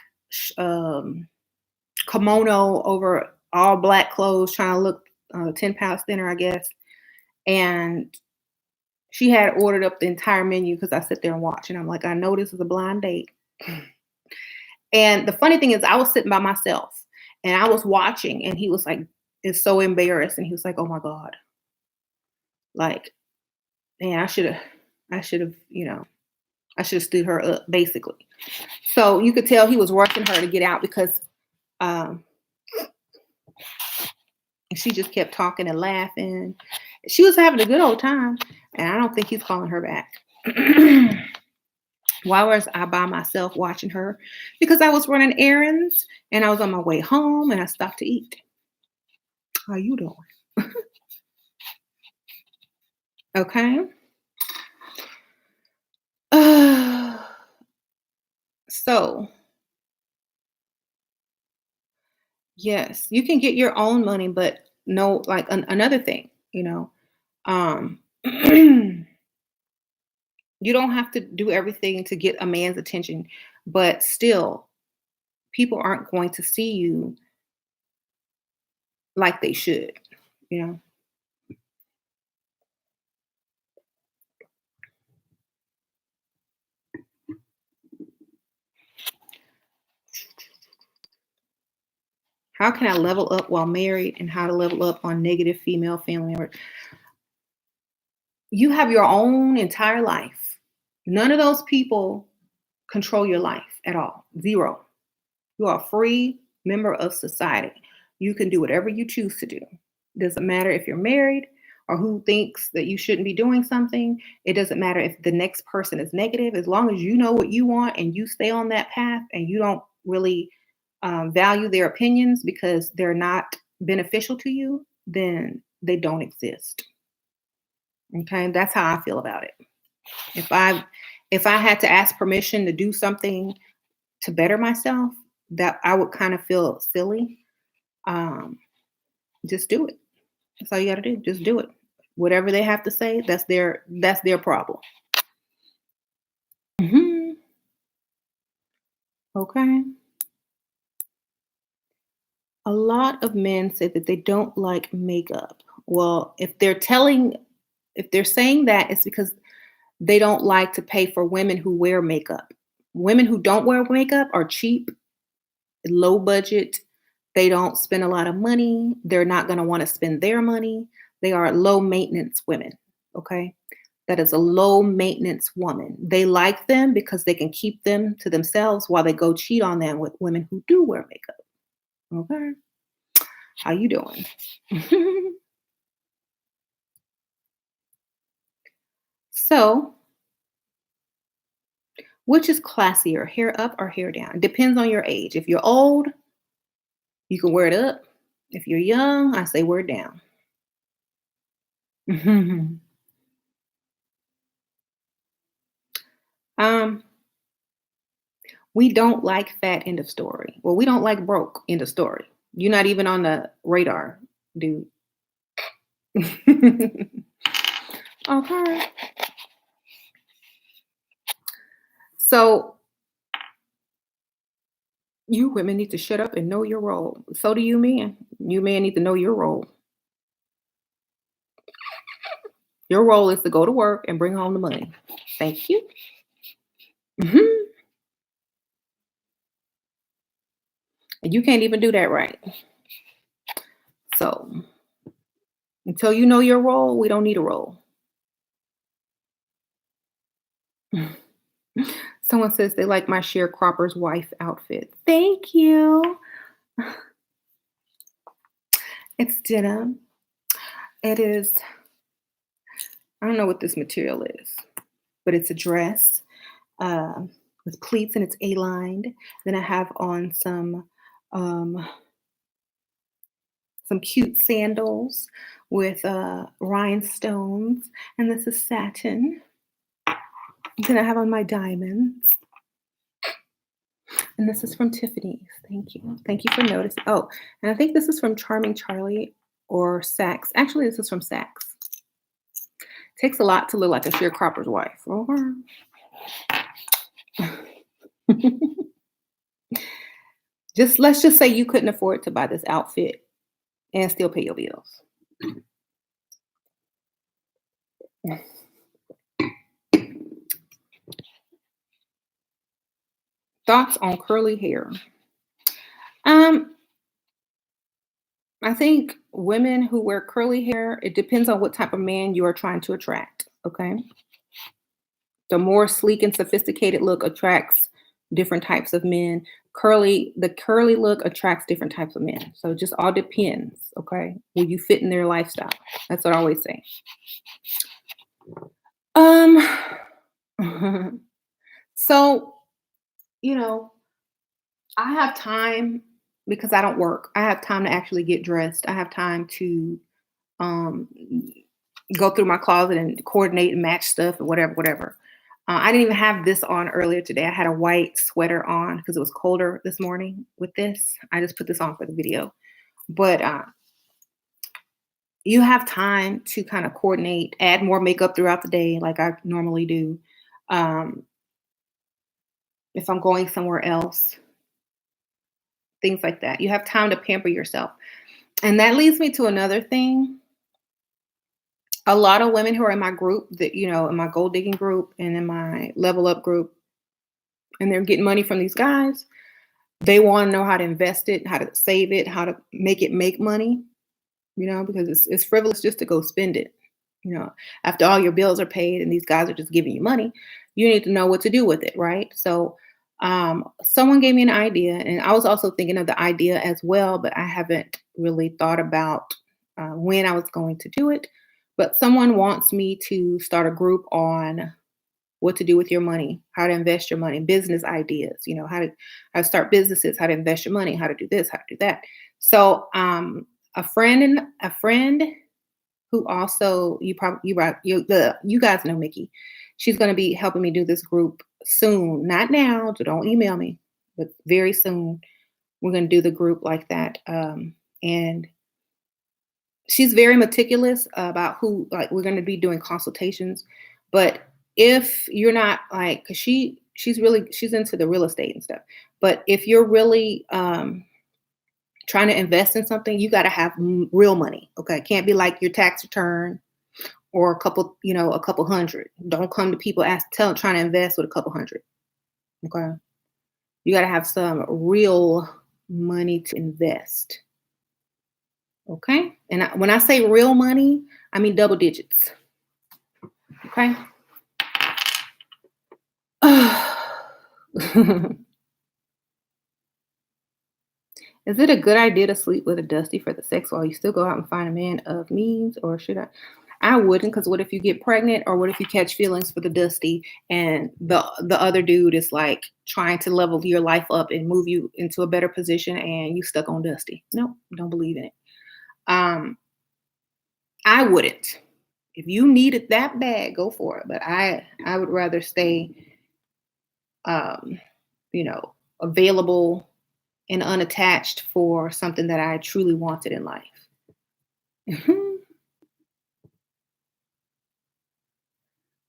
um, kimono over all black clothes, trying to look 10 pounds thinner, I guess. And she had ordered up the entire menu because I sit there and watch. And I'm like, I know this is a blind date. And the funny thing is, I was sitting by myself and I was watching, and he was like, is so embarrassed. And he was like, oh my God. Like, man, I should have stood her up, basically. So you could tell he was rushing her to get out because um, she just kept talking and laughing. She was having a good old time, and I don't think he's calling her back. Why was I by myself watching her? Because I was running errands, and I was on my way home, and I stopped to eat. How you doing? Okay. So, yes, you can get your own money, but no, like another thing, um, you don't have to do everything to get a man's attention, but still, people aren't going to see you like they should, you know. How can I level up while married and how to level up on negative female family members? You have your own entire life. None of those people control your life at all. Zero. You are a free member of society. You can do whatever you choose to do. Doesn't matter if you're married or who thinks that you shouldn't be doing something. It doesn't matter if the next person is negative. As long as you know what you want and you stay on that path and you don't really value their opinions because they're not beneficial to you, then they don't exist. Okay, that's how I feel about it. If I had to ask permission to do something to better myself, that I would kind of feel silly. Um, just do it. That's all you got to do. Just do it. Whatever they have to say, that's their problem. Hmm. Okay. A lot of men say that they don't like makeup. Well, if they're saying that, it's because they don't like to pay for women who wear makeup. Women who don't wear makeup are cheap, low budget. They don't spend a lot of money. They're not going to want to spend their money. They are low maintenance women. Okay. That is a low maintenance woman. They like them because they can keep them to themselves while they go cheat on them with women who do wear makeup. Okay. How you doing? So, which is classier, hair up or hair down? It depends on your age. If you're old, you can wear it up. If you're young, I say wear it down. um, we don't like fat, end of story. Well, we don't like broke, end of story. You're not even on the radar, dude. Okay. So you women need to shut up and know your role. So do you men. You men need to know your role. Your role is to go to work and bring home the money. Thank you. Mhm. And you can't even do that right. So until you know your role, we don't need a role. Someone says they like my sharecropper's wife outfit. Thank you. It's denim. It is, I don't know what this material is, but it's a dress uh, with pleats and it's A-lined. Then I have on um, some cute sandals with rhinestones, and this is satin. Then I have on my diamonds, and this is from Tiffany's. Thank you. Thank you for noticing. Oh, and I think this is from Charming Charlie or Saks. Actually, this is from Saks. Takes a lot to look like a sharecropper's wife. Let's just say you couldn't afford to buy this outfit and still pay your bills. Thoughts on curly hair? Um, I think women who wear curly hair, it depends on what type of man you are trying to attract. Okay. The more sleek and sophisticated look attracts different types of men. The curly look attracts different types of men. So it just all depends. Okay. Will you fit in their lifestyle? That's what I always say. Um, so, you know, I have time because I don't work. I have time to actually get dressed. I have time to um, go through my closet and coordinate and match stuff or whatever, whatever. I didn't even have this on earlier today. I had a white sweater on because it was colder this morning with this. I just put this on for the video. But you have time to kind of coordinate, add more makeup throughout the day like I normally do. Um, if I'm going somewhere else, things like that. You have time to pamper yourself. And that leads me to another thing. A lot of women who are in my group that, in my gold digging group and in my level up group, and they're getting money from these guys, they want to know how to invest it, how to save it, how to make money, because it's frivolous just to go spend it. After all your bills are paid and these guys are just giving you money, you need to know what to do with it, right? So someone gave me an idea, and I was also thinking of the idea as well, but I haven't really thought about when I was going to do it. But someone wants me to start a group on what to do with your money, how to invest your money, business ideas, how to start businesses, how to invest your money, how to do this, how to do that. So a friend who also you guys know Mickey. She's going to be helping me do this group soon. Not now, so don't email me, but very soon we're going to do the group like that. And she's very meticulous about who, like, we're going to be doing consultations. But if you're not like, because she's into the real estate and stuff. But if you're really trying to invest in something, you got to have real money. Okay, it can't be like your tax return or a couple hundred. Don't come to people trying to invest with a couple hundred. Okay, you got to have some real money to invest. Okay, and when I say real money, I mean double digits. Okay. Is it a good idea to sleep with a dusty for the sex while you still go out and find a man of means, or should I? I wouldn't, because what if you get pregnant, or what if you catch feelings for the dusty and the other dude is like trying to level your life up and move you into a better position and you stuck on dusty? No, don't believe in it. I wouldn't. If you need it that bad, go for it. But I would rather stay, available and unattached for something that I truly wanted in life.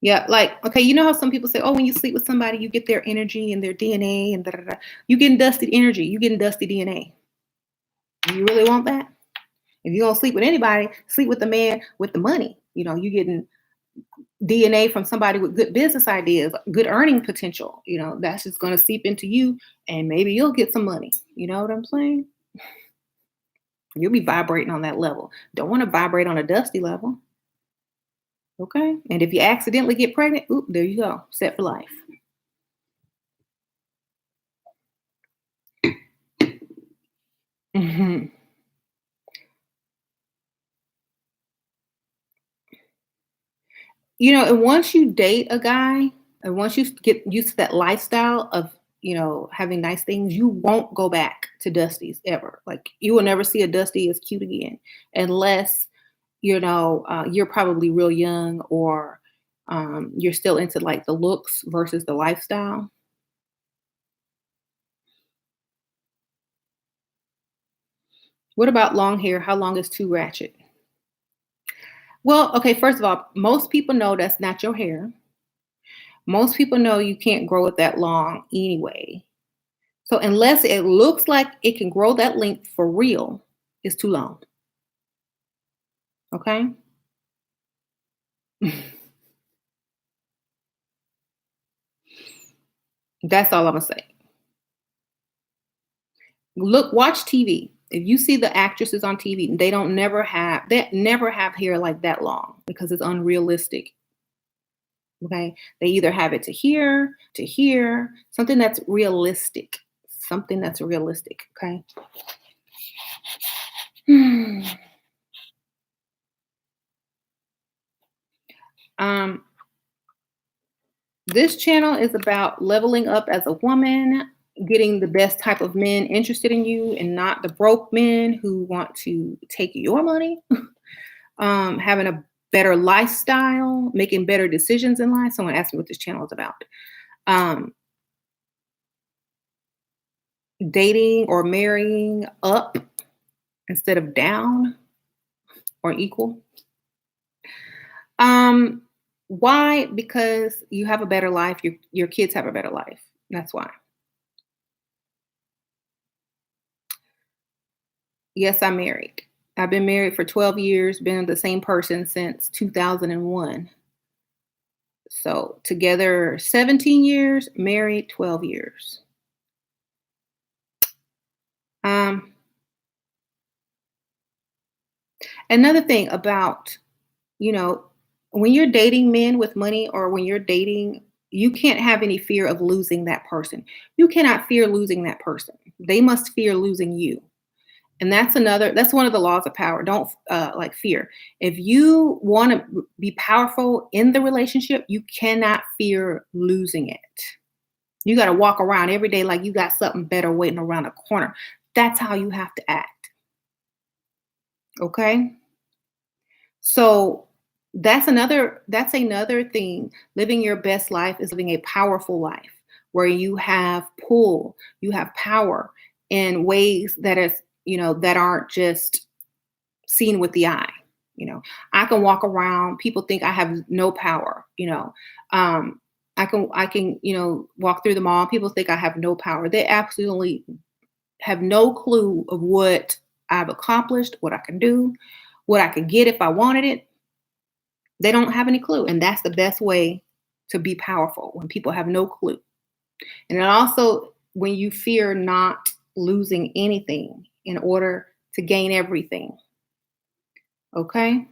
Yeah, like, okay, you know how some people say, oh, when you sleep with somebody, you get their energy and their DNA and da da da. You getting dusty energy, you getting dusty DNA. You really want that? If you're gonna sleep with anybody, sleep with the man with the money. You getting DNA from somebody with good business ideas, good earning potential. That's just gonna seep into you, and maybe you'll get some money. You know what I'm saying? You'll be vibrating on that level. Don't want to vibrate on a dusty level. Okay. And if you accidentally get pregnant, oop, there you go. Set for life. Hmm. And once you date a guy, and once you get used to that lifestyle of having nice things, you won't go back to Dusty's ever. Like you will never see a Dusty as cute again, unless you're probably real young, or you're still into like the looks versus the lifestyle. What about long hair? How long is too ratchet? Well, okay, first of all, most people know that's not your hair. Most people know you can't grow it that long anyway. So unless it looks like it can grow that length for real, it's too long. Okay? That's all I'm gonna say. Look, watch TV. If you see the actresses on TV, they never have hair like that long because it's unrealistic. Okay. They either have it to here, something that's realistic. Something that's realistic. Okay. um, this channel is about leveling up as a woman, getting the best type of men interested in you, and not the broke men who want to take your money. Having a better lifestyle, making better decisions in life. Someone asked me what this channel is about. Um, Dating or marrying up instead of down or equal. Um, why? Because you have a better life. Your kids have a better life. That's why. Yes, I'm married. I've been married for 12 years, been the same person since 2001. So together 17 years, married 12 years. Um, Another thing about, you know, when you're dating men with money, or when you're dating, you can't have any fear of losing that person. You cannot fear losing that person. They must fear losing you. And that's one of the laws of power. Don't like fear. If you want to be powerful in the relationship, you cannot fear losing it. You got to walk around every day like you got something better waiting around the corner. That's how you have to act. Okay? So that's another thing. Living your best life is living a powerful life where you have pull, you have power in ways that aren't just seen with the eye. You know, I can walk around, people think I have no power. I can walk through the mall, people think I have no power. They absolutely have no clue of what I've accomplished, what I can do, what I could get if I wanted it. They don't have any clue. And that's the best way to be powerful, when people have no clue. And then also when you fear not losing anything in order to gain everything. Okay?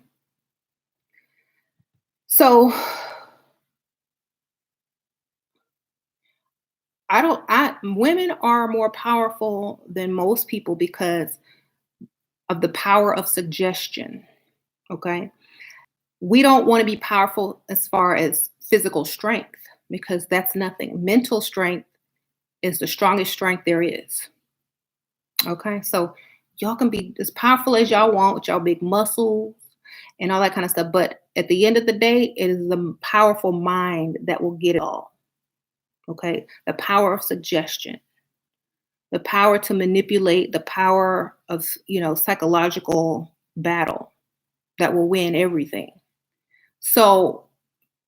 So I women are more powerful than most people because of the power of suggestion. Okay? We don't want to be powerful as far as physical strength, because that's nothing. Mental strength is the strongest strength there is. Okay, so y'all can be as powerful as y'all want with y'all big muscles and all that kind of stuff. But at the end of the day, it is the powerful mind that will get it all. Okay, the power of suggestion, the power to manipulate, the power of psychological battle that will win everything. So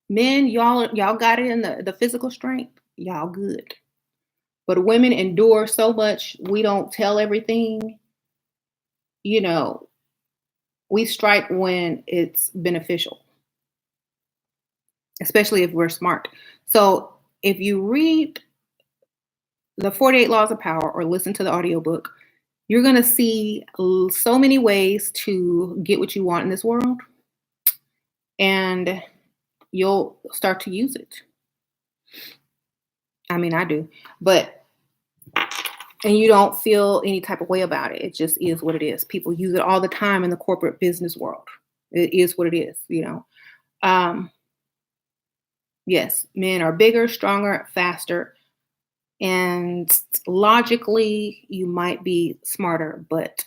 men, y'all got it in the physical strength, y'all good. But women endure so much. We don't tell everything. You know, we strike when it's beneficial, especially if we're smart. So if you read the 48 Laws of Power or listen to the audiobook, you're going to see so many ways to get what you want in this world, and you'll start to use it. I mean, I do, and you don't feel any type of way about it. It just is what it is. People use it all the time in the corporate business world. It is what it is. Um, yes, men are bigger, stronger, faster, And logically, you might be smarter, but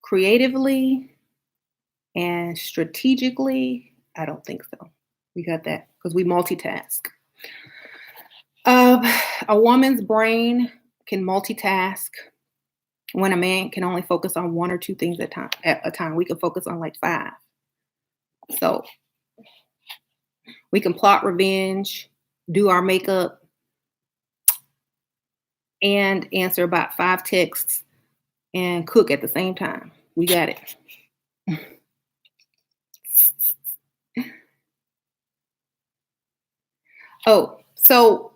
creatively and strategically, I don't think so. We got that because we multitask. A woman's brain can multitask when a man can only focus on one or two things at a time. We can focus on like five. So we can plot revenge, do our makeup, and answer about five texts and cook at the same time. We got it. Oh, so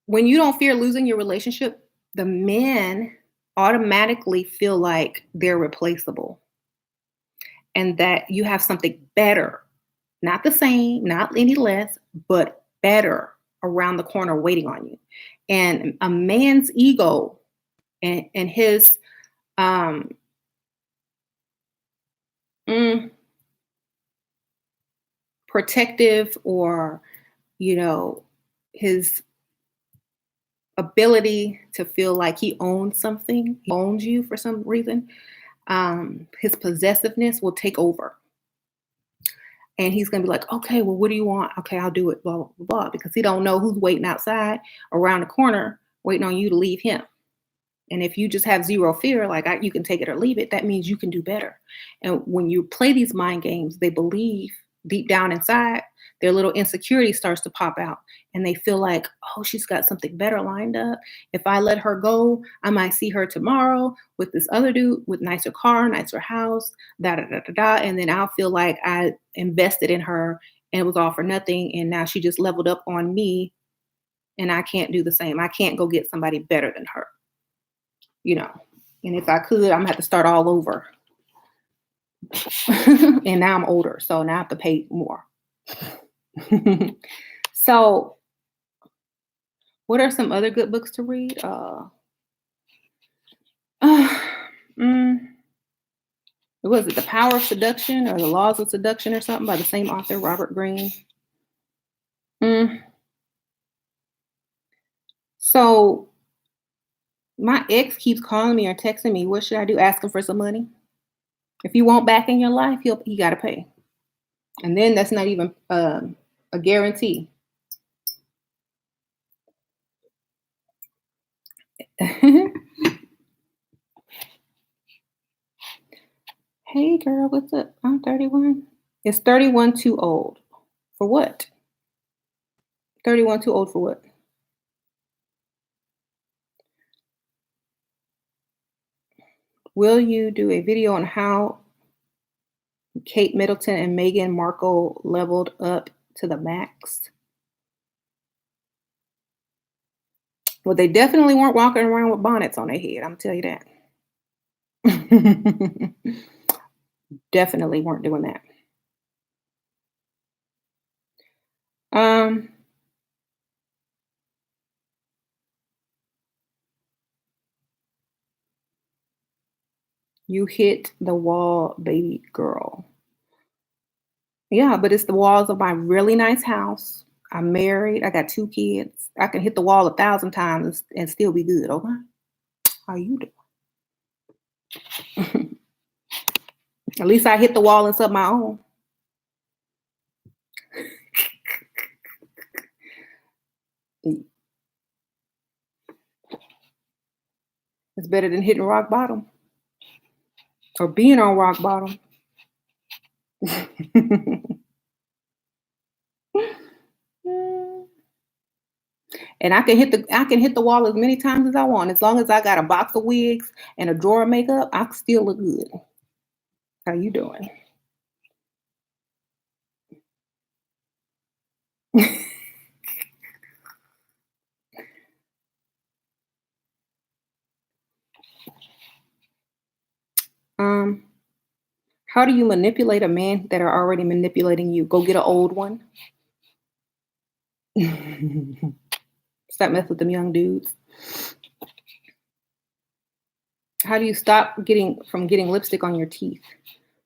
when you don't fear losing your relationship, the men automatically feel like they're replaceable and that you have something better, not the same, not any less, but better around the corner waiting on you. And a man's ego and his um, mm, protective or, you know, his ability to feel like he owns something, he owns you for some reason, his possessiveness will take over. And he's gonna be like, okay, well, what do you want? Okay, I'll do it, blah, blah, blah, because he don't know who's waiting outside around the corner waiting on you to leave him. And if you just have zero fear, like you can take it or leave it, that means you can do better. And when you play these mind games, they believe deep down inside, their little insecurity starts to pop out. And they feel like, oh, she's got something better lined up. If I let her go, I might see her tomorrow with this other dude with nicer car, nicer house, da da da da da. And then I'll feel like I invested in her and it was all for nothing. And now she just leveled up on me and I can't do the same. I can't go get somebody better than her. You know, and if I could, I'm gonna have to start all over. And now I'm older, so now I have to pay more. So, what are some other good books to read? Mm, was it The Power of Seduction or The Laws of Seduction or something by the same author, Robert Greene? Mm. So, my ex keeps calling me or texting me. What should I do? Ask him for some money. If you want back in your life, he got to pay. And then that's not even a guarantee. Hey girl, what's up? I'm 31. Is 31 too old? For what? 31 too old for what? Will you do a video on how Kate Middleton and Meghan Markle leveled up to the max? Well, they definitely weren't walking around with bonnets on their head. I'm tell you that. Definitely weren't doing that. Um, you hit the wall, baby girl. Yeah, but it's the walls of my really nice house. I'm married. I got two kids. I can hit the wall 1,000 times and still be good. Okay, how you doing? At least I hit the wall and sub my own. It's better than hitting rock bottom or being on rock bottom. And I can hit the wall as many times as I want. As long as I got a box of wigs and a drawer of makeup, I still look good. How you doing? um, how do you manipulate a man that are already manipulating you? Go get an old one. Stop messing with them young dudes. How do you stop getting lipstick on your teeth?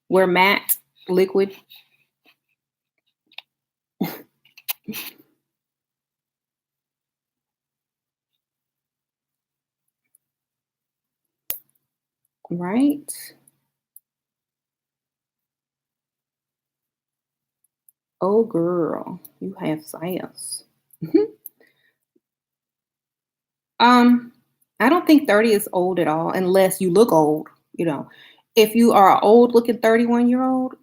Wear matte liquid. Right? Oh, girl, you have science. Um, I don't think 30 is old at all unless you look old, you know. If you are an old looking 31-year-old,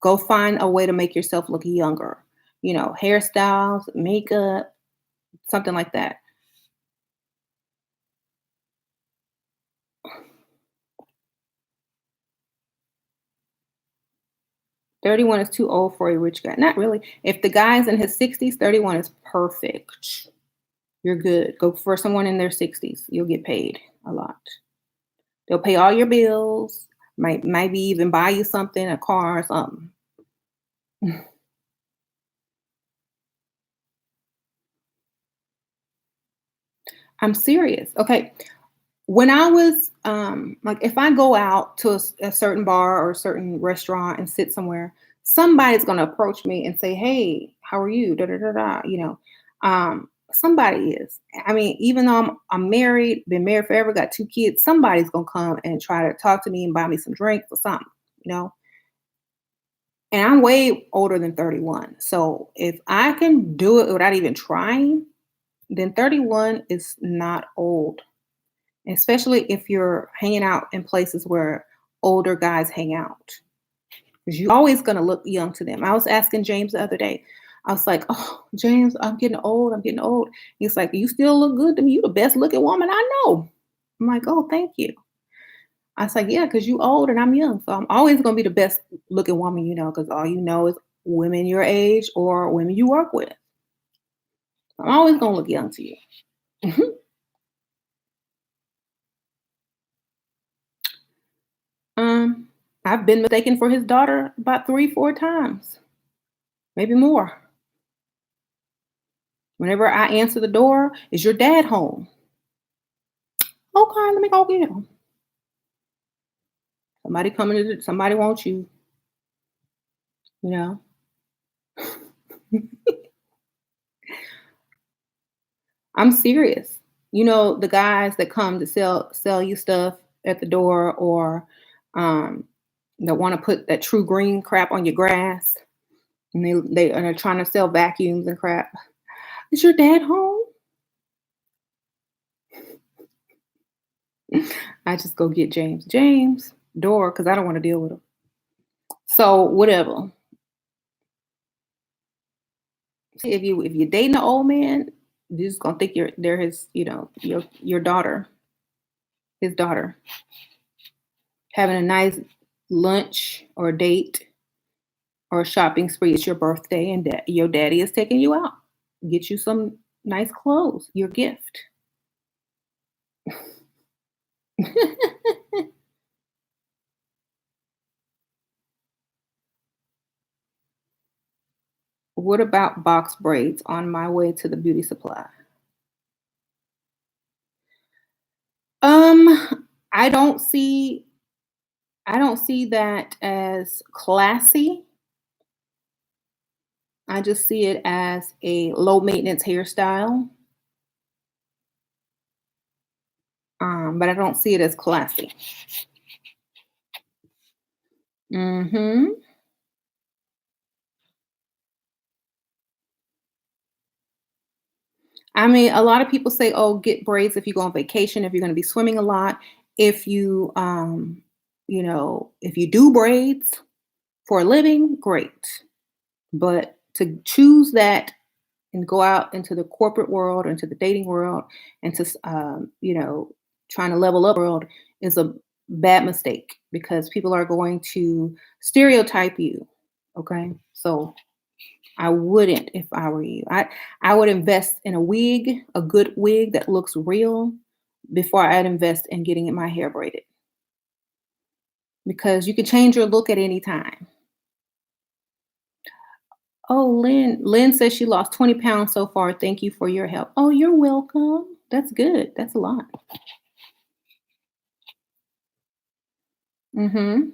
go find a way to make yourself look younger. Hairstyles, makeup, something like that. 31 is too old for a rich guy. Not really. If the guy's in his 60s, 31 is perfect. You're good. Go for someone in their 60s. You'll get paid a lot. They'll pay all your bills, might maybe even buy you something, a car or something. I'm serious. Okay. When I was like, if I go out to a certain bar or a certain restaurant and sit somewhere, somebody's gonna approach me and say, "Hey, how are you?" Da da da da. Somebody is. I mean, even though I'm married, been married forever, got two kids, somebody's gonna come and try to talk to me and buy me some drinks or something. You know, and I'm way older than 31. So if I can do it without even trying, then 31 is not old, especially if you're hanging out in places where older guys hang out. 'Cause you're always gonna look young to them. I was asking James the other day. I was like, "Oh, James, I'm getting old. I'm getting old." He's like, "You still look good to me. You the best looking woman I know." I'm like, "Oh, thank you." I was like, "Yeah, because you old and I'm young, so I'm always gonna be the best looking woman you know, because all you know is women your age or women you work with. I'm always gonna look young to you." Um, I've been mistaken for his daughter about 3, 4 times, maybe more. Whenever I answer the door, "Is your dad home?" "Okay, let me go get him." Somebody coming to somebody wants you, you know? I'm serious. The guys that come to sell you stuff at the door or um that want to put that true green crap on your grass and they are trying to sell vacuums and crap. "Is your dad home?" I just go get James. James, door, because I don't want to deal with him. So whatever. If you're dating an old man, you're just gonna think they're his, your daughter, his daughter, having a nice lunch or date or a shopping spree. It's your birthday, and your daddy is taking you out. Get you some nice clothes, your gift. What about box braids on my way to the beauty supply? I don't see that as classy. I just see it as a low maintenance hairstyle. But I don't see it as classy. Mhm. I mean, a lot of people say, "Oh, get braids if you go on vacation, if you're gonna be swimming a lot, if if you do braids for a living, great." But to choose that and go out into the corporate world, into the dating world, and to trying to level up world is a bad mistake because people are going to stereotype you. Okay, so I wouldn't if I were you. I would invest in a wig, a good wig that looks real, before I'd invest in getting my hair braided because you can change your look at any time. Oh, Lynn says she lost 20 pounds so far. Thank you for your help. Oh, you're welcome. That's good. That's a lot. Mhm.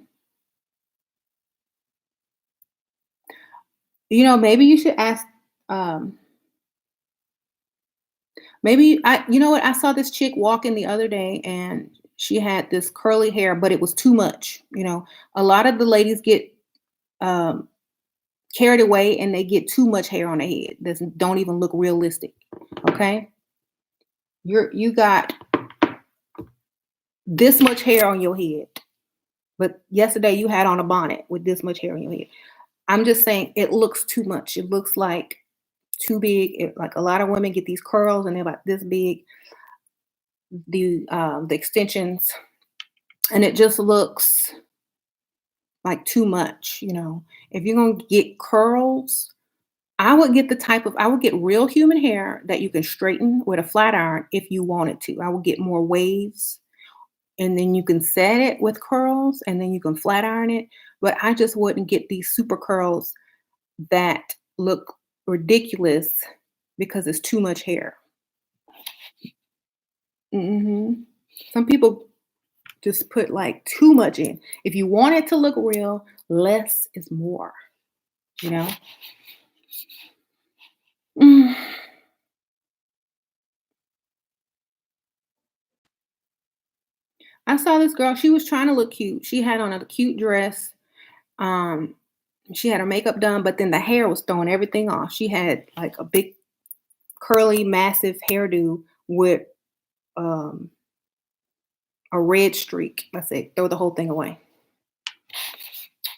Maybe you should ask, um, maybe I you know what? I saw this chick walking the other day and She had this curly hair, but it was too much. A lot of the ladies get um, carried away and they get too much hair on their head. That don't even look realistic. Okay, you got this much hair on your head, but yesterday you had on a bonnet with this much hair on your head. I'm just saying it looks too much. It looks like too big. Like a lot of women get these curls and they're about this big. The extensions, and it just looks like too much. If you're gonna get curls, I would get real human hair that you can straighten with a flat iron if you wanted to. I would get more waves and then you can set it with curls and then you can flat iron it. But I just wouldn't get these super curls that look ridiculous because it's too much hair. Some people just put like too much in. If you want it to look real, less is more, you know? Mm. I saw this girl, she was trying to look cute. She had on a cute dress. Um, she had her makeup done, but then the hair was throwing everything off. She had like a big curly, massive hairdo with um a red streak. I said, throw the whole thing away.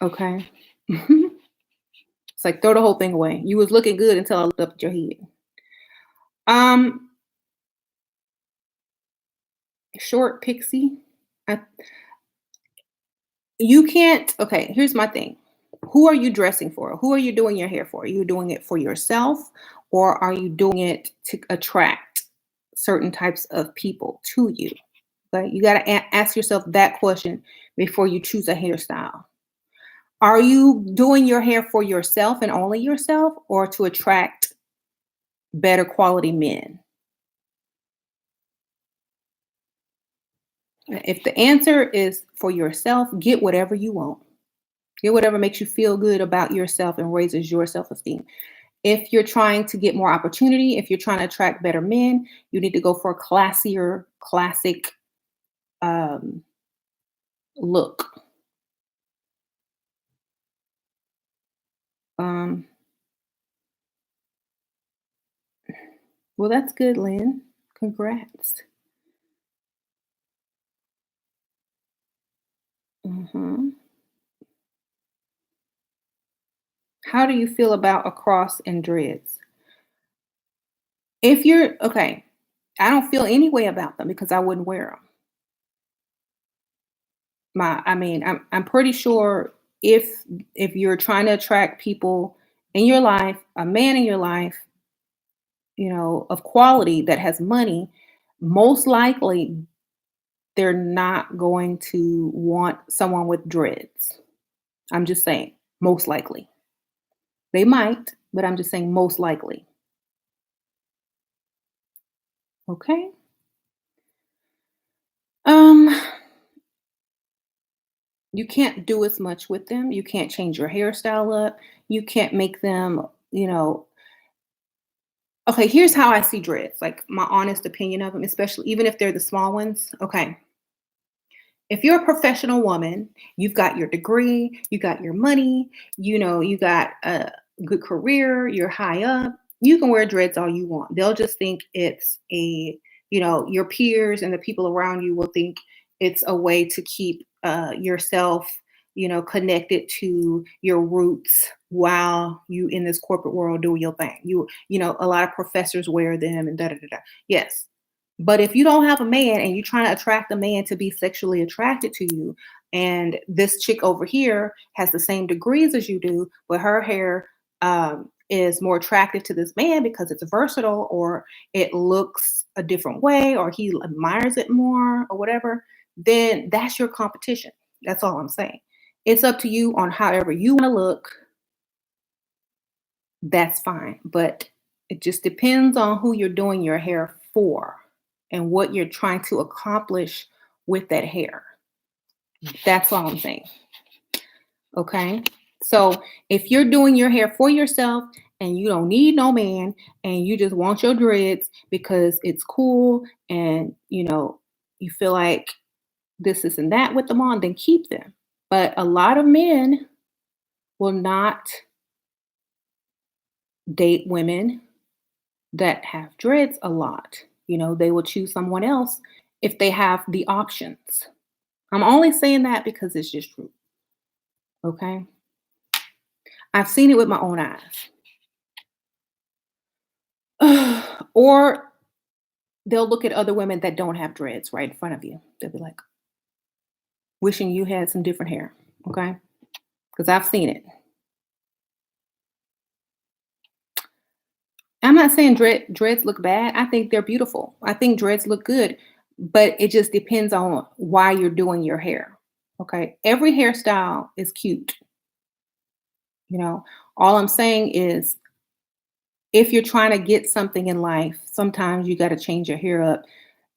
Okay. It's like throw the whole thing away. You was looking good until I looked up at your head. Um, Short pixie. I, you can't. Okay, here's my thing. Who are you dressing for? Who are you doing your hair for? Are you doing it for yourself, or are you doing it to attract certain types of people to you? Okay, you got to ask yourself that question before you choose a hairstyle. Are you doing your hair for yourself and only yourself, or to attract better quality men? If the answer is for yourself, get whatever you want. Get whatever makes you feel good about yourself and raises your self esteem. If you're trying to get more opportunity, if you're trying to attract better men, you need to go for a classier, classic um, look. Um, well, that's good, Lynn. Congrats. hmm How do you feel about a cross and dreads? If you're okay, I don't feel any way about them because I wouldn't wear them. I mean, I'm pretty sure if you're trying to attract people in your life, a man in your life, of quality that has money, most likely they're not going to want someone with dreads. I'm just saying, most likely. They might, but I'm just saying most likely. Okay? Um, you can't do as much with them. You can't change your hairstyle up. You can't make them, okay, here's how I see dreads, like my honest opinion of them, especially even if they're the small ones. Okay. If you're a professional woman, you've got your degree, you got your money, you got a good career, you're high up, you can wear dreads all you want. They'll just think it's your peers and the people around you will think it's a way to keep yourself, connected to your roots while you in this corporate world do your thing. A lot of professors wear them and da da da da. Yes, but if you don't have a man and you're trying to attract a man to be sexually attracted to you, and this chick over here has the same degrees as you do, but her hair is more attractive to this man because it's versatile or it looks a different way or he admires it more or whatever, then that's your competition. That's all I'm saying. It's up to you on however you want to look. That's fine. But it just depends on who you're doing your hair for and what you're trying to accomplish with that hair. That's all I'm saying. Okay. So if you're doing your hair for yourself and you don't need no man and you just want your dreads because it's cool and you feel like this and that with them on, then keep them. But a lot of men will not date women that have dreads a lot. They will choose someone else if they have the options. I'm only saying that because it's just true. Okay. I've seen it with my own eyes. Or they'll look at other women that don't have dreads right in front of you. They'll be like, wishing you had some different hair. Okay. Because I've seen it. I'm not saying dreads look bad. I think they're beautiful. I think dreads look good, but it just depends on why you're doing your hair. Okay. Every hairstyle is cute. You know, all I'm saying is if you're trying to get something in life, sometimes you got to change your hair up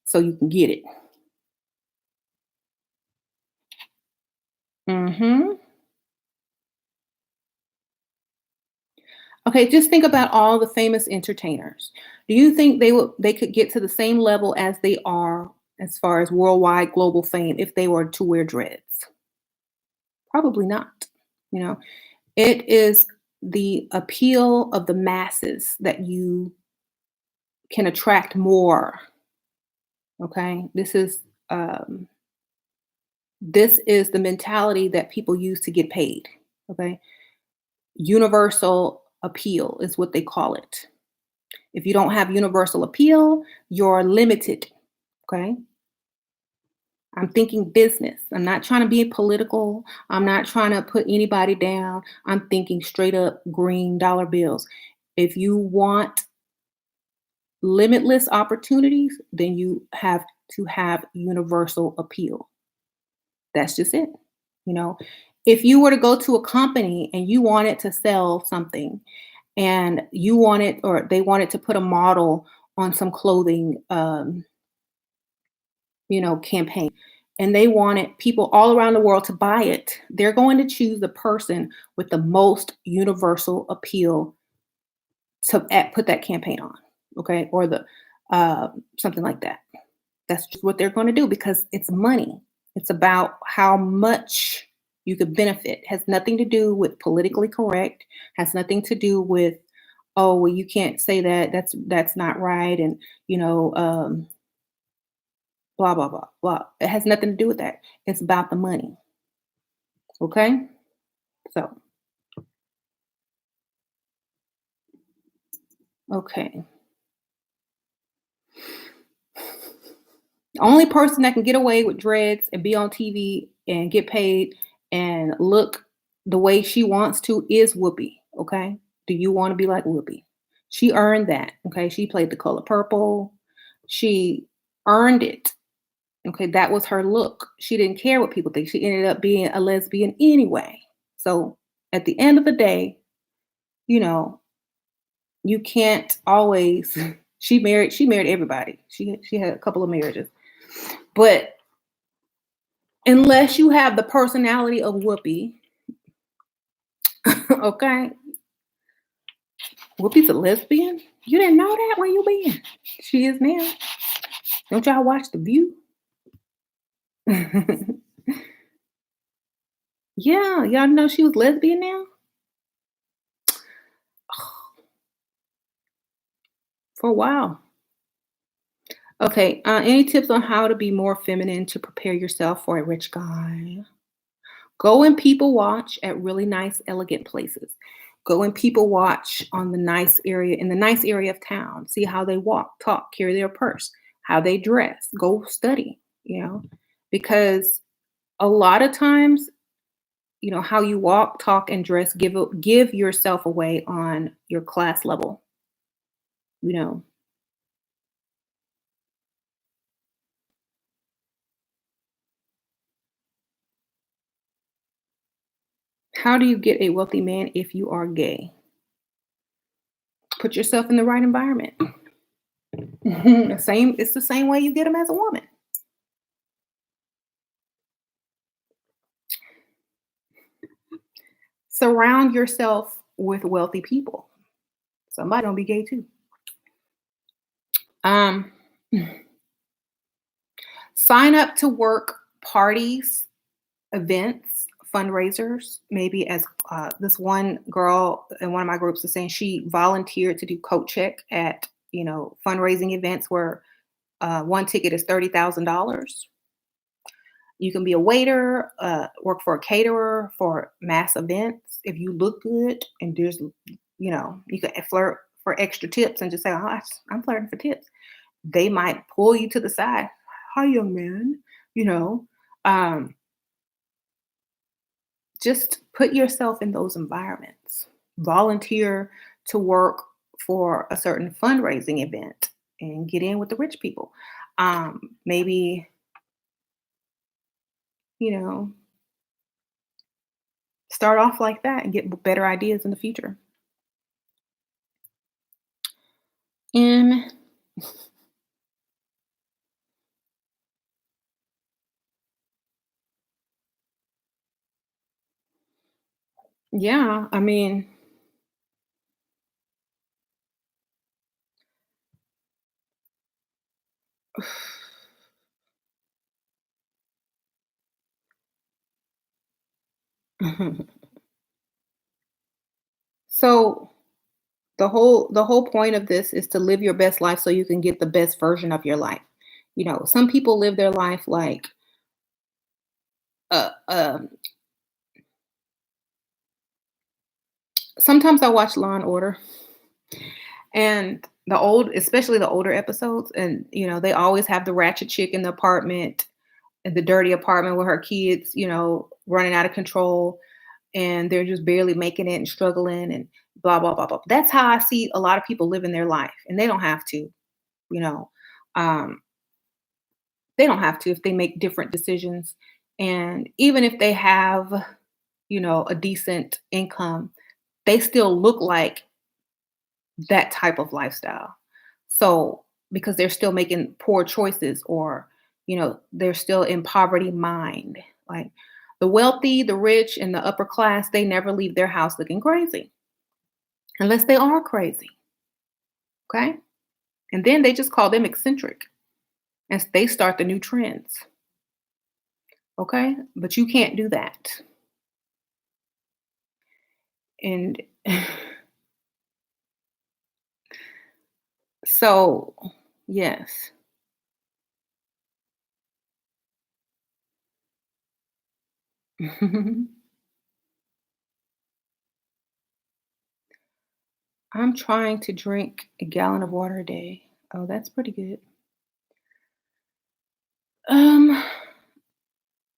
so you can get it. Hmm. Okay, just think about all the famous entertainers. Do you think they could get to the same level as they are as far as worldwide global fame if they were to wear dreads? Probably not. You know, it is the appeal of the masses that you can attract more. Okay, this is the mentality that people use to get paid. Okay, universal appeal is what they call it. If you don't have universal appeal, you're limited. Okay. I'm thinking business. I'm not trying to be political. I'm not trying to put anybody down. I'm thinking straight up green dollar bills. If you want limitless opportunities, then you have to have universal appeal. That's just it. You know, if you were to go to a company and you wanted to sell something and you wanted or they wanted to put a model on some clothing campaign and they wanted people all around the world to buy it, they're going to choose the person with the most universal appeal to put that campaign on, okay, or the something like that. That's just what they're going to do because it's money. It's about how much you could benefit. Has nothing to do with politically correct. Has nothing to do with, oh, well, you can't say that. That's not right, and you know, blah blah blah blah. It has nothing to do with that. It's about the money. Okay, so okay. The only person that can get away with dreads and be on TV and get paid and look the way she wants to is Whoopi. Okay. Do you want to be like Whoopi? She earned that. Okay. She played the color purple. She earned it. Okay. That was her look. She didn't care what people think. She ended up being a lesbian anyway. So at the end of the day, you know, you can't always she married everybody. She had a couple of marriages. But unless you have the personality of Whoopi, okay, Whoopi's a lesbian. You didn't know that? Where you been? She is now. Don't y'all watch The View? Yeah, y'all know she was lesbian now for a while. Okay, any tips on how to be more feminine to prepare yourself for a rich guy? Go and people watch at really nice, elegant places. Go and people watch on the nice area in the nice area of town. See how they walk, talk, carry their purse, how they dress. Go study, because a lot of times, how you walk, talk, and dress give yourself away on your class level. You know, how do you get a wealthy man if you are gay? Put yourself in the right environment. It's the same way you get them as a woman. Surround yourself with wealthy people. Somebody gonna be gay too. Um, sign up to work parties, events, fundraisers, maybe as this one girl in one of my groups is saying she volunteered to do coat check at, fundraising events where one ticket is $30,000. You can be a waiter, work for a caterer for mass events. If you look good and you can flirt for extra tips and just say, oh, I'm flirting for tips. They might pull you to the side. Hi, young man. You know, um, just put yourself in those environments. Volunteer to work for a certain fundraising event and get in with the rich people. Maybe, you know, start off like that and get better ideas in the future. And yeah, I mean, so the whole point of this is to live your best life so you can get the best version of your life. Some people live their life like uh, um, sometimes I watch Law and Order and especially the older episodes, and they always have the ratchet chick in the apartment, in the dirty apartment with her kids, running out of control, and they're just barely making it and struggling and blah blah blah blah. That's how I see a lot of people living their life, and they don't have to, you know. Um, they don't have to if they make different decisions, and even if they have, a decent income, they still look like that type of lifestyle. So, because they're still making poor choices, or, they're still in poverty mind. Like the wealthy, the rich, and the upper class, they never leave their house looking crazy unless they are crazy. Okay. And then they just call them eccentric and they start the new trends. Okay. But you can't do that. And so, yes. I'm trying to drink a gallon of water a day. Oh, that's pretty good. Um,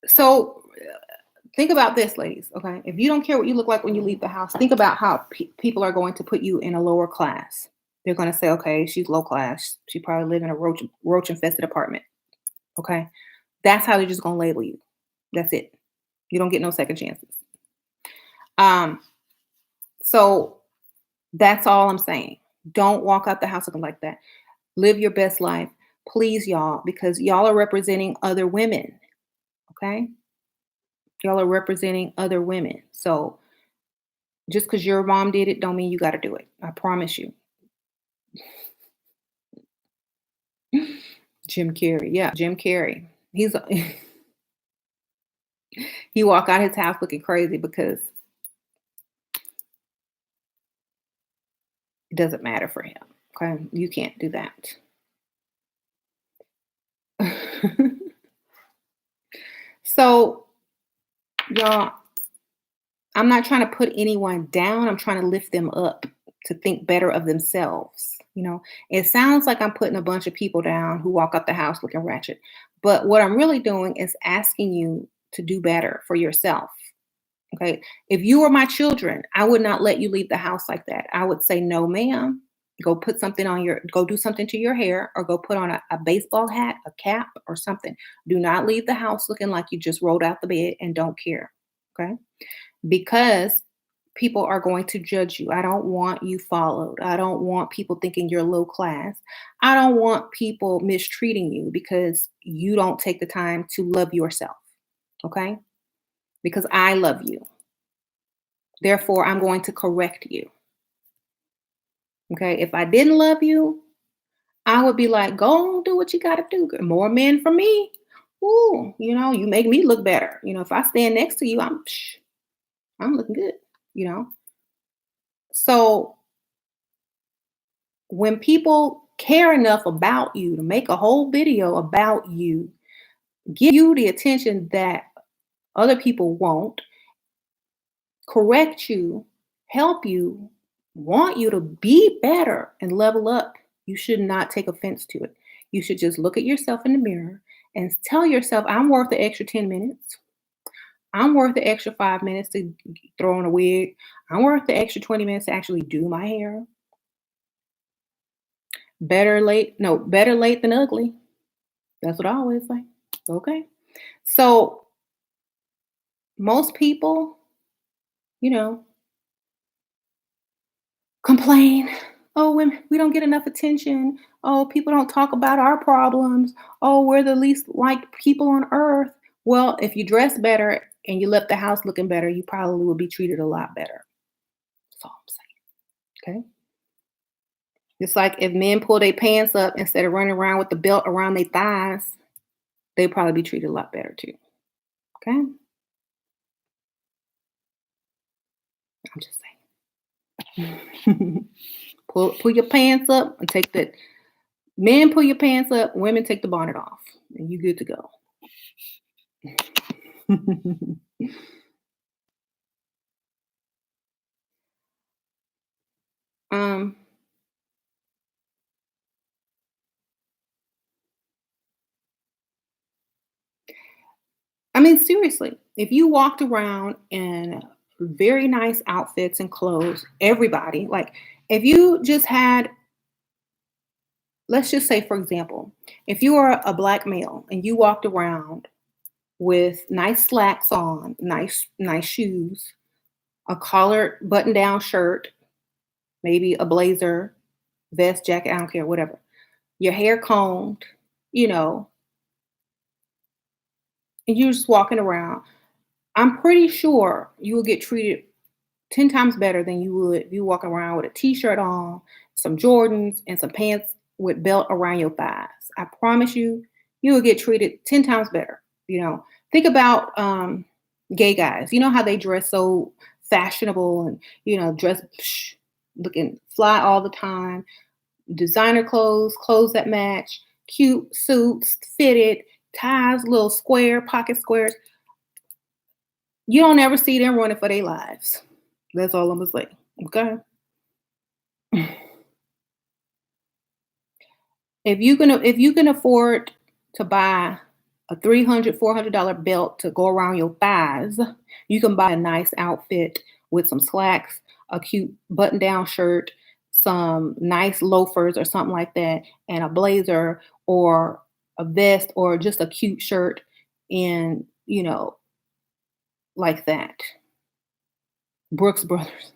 so think about this, ladies. Okay. If you don't care what you look like when you leave the house, think about how people are going to put you in a lower class. They're going to say, okay, she's low class. She probably live in a roach infested apartment. Okay. That's how they're just going to label you. That's it. You don't get no second chances. Um, so that's all I'm saying. Don't walk out the house looking like that. Live your best life, please, y'all, because y'all are representing other women. Okay. Y'all are representing other women. So just because your mom did it, don't mean you got to do it. I promise you. Jim Carrey. Yeah, Jim Carrey. He walk out his house looking crazy because it doesn't matter for him. Okay. You can't do that. So, y'all, I'm not trying to put anyone down. I'm trying to lift them up to think better of themselves. It sounds like I'm putting a bunch of people down who walk up the house looking ratchet. But what I'm really doing is asking you to do better for yourself. Okay. If you were my children, I would not let you leave the house like that. I would say, no, ma'am. Go do something to your hair, or go put on a baseball hat, a cap, or something. Do not leave the house looking like you just rolled out the bed and don't care. Okay. Because people are going to judge you. I don't want you followed. I don't want people thinking you're low class. I don't want people mistreating you because you don't take the time to love yourself. Okay. Because I love you. Therefore, I'm going to correct you. Okay. If I didn't love you, I would be like, go on, do what you got to do. More men for me. Ooh, you make me look better. If I stand next to you, I'm looking good, you know. So when people care enough about you to make a whole video about you, give you the attention that other people won't, correct you, help you, want you to be better and level up, you should not take offense to it. You should just look at yourself in the mirror and tell yourself, I'm worth the extra 10 minutes. I'm worth the extra 5 minutes to throw on a wig. I'm worth the extra 20 minutes to actually do my hair. Better late than ugly. That's what I always say. Okay. So most people, you know, complain. Oh, women, we don't get enough attention. Oh, people don't talk about our problems. Oh, we're the least liked people on earth. Well, if you dress better and you left the house looking better, you probably would be treated a lot better. That's all I'm saying. Okay. It's like if men pull their pants up instead of running around with the belt around their thighs, they'd probably be treated a lot better too. Okay. I'm just saying. Pull your pants up and take the men pull your pants up, women take the bonnet off, and you good to go. um, I mean, seriously, if you walked around in very nice outfits and clothes, everybody, like if you just had, let's just say, for example, if you are a black male and you walked around with nice slacks on, nice shoes, a collared button-down shirt, maybe a blazer, vest, jacket, I don't care, whatever. Your hair combed, you know, and you're just walking around. I'm pretty sure you will get treated 10 times better than you would if you walk around with a t-shirt on, some Jordans, and some pants with belt around your thighs. I promise you, you will get treated 10 times better. Think about gay guys. You know how they dress so fashionable and, dress looking fly all the time, designer clothes that match, cute suits, fitted, ties, little square, pocket squares. You don't ever see them running for their lives. That's all I'm gonna say. Okay. If you can afford to buy a $300-$400 belt to go around your thighs, you can buy a nice outfit with some slacks, a cute button-down shirt, some nice loafers or something like that, and a blazer or a vest or just a cute shirt and like that. Brooks Brothers.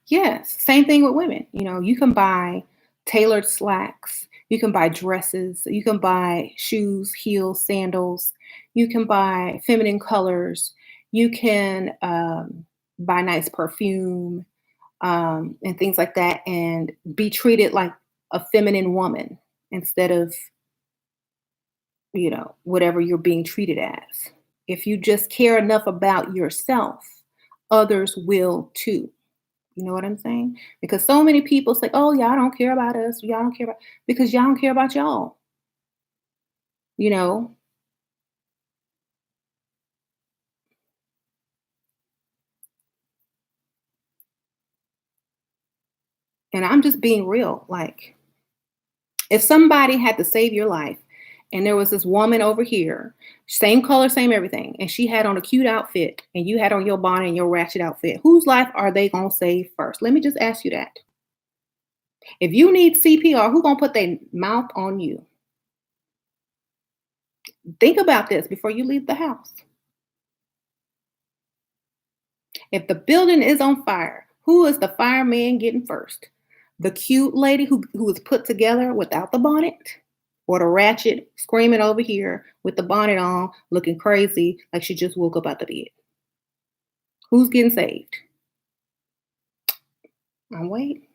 Yes, same thing with women. You can buy tailored slacks, you can buy dresses, you can buy shoes, heels, sandals, you can buy feminine colors, you can buy nice perfume and things like that, and be treated like a feminine woman instead of whatever you're being treated as. If you just care enough about yourself, others will too. You know what I'm saying? Because so many people say, "Oh, y'all don't care about us. Y'all don't care about," because y'all don't care about y'all. You know, and I'm just being real. Like, if somebody had to save your life, and there was this woman over here, same color, same everything, and she had on a cute outfit, and you had on your bonnet and your ratchet outfit, whose life are they gonna save first? Let me just ask you that. If you need CPR, who gonna put their mouth on you? Think about this before you leave the house. If the building is on fire, who is the fireman getting first? The cute lady who is put together without the bonnet? Or the ratchet screaming over here with the bonnet on, looking crazy like she just woke up out the bed? Who's getting saved? I'm waiting.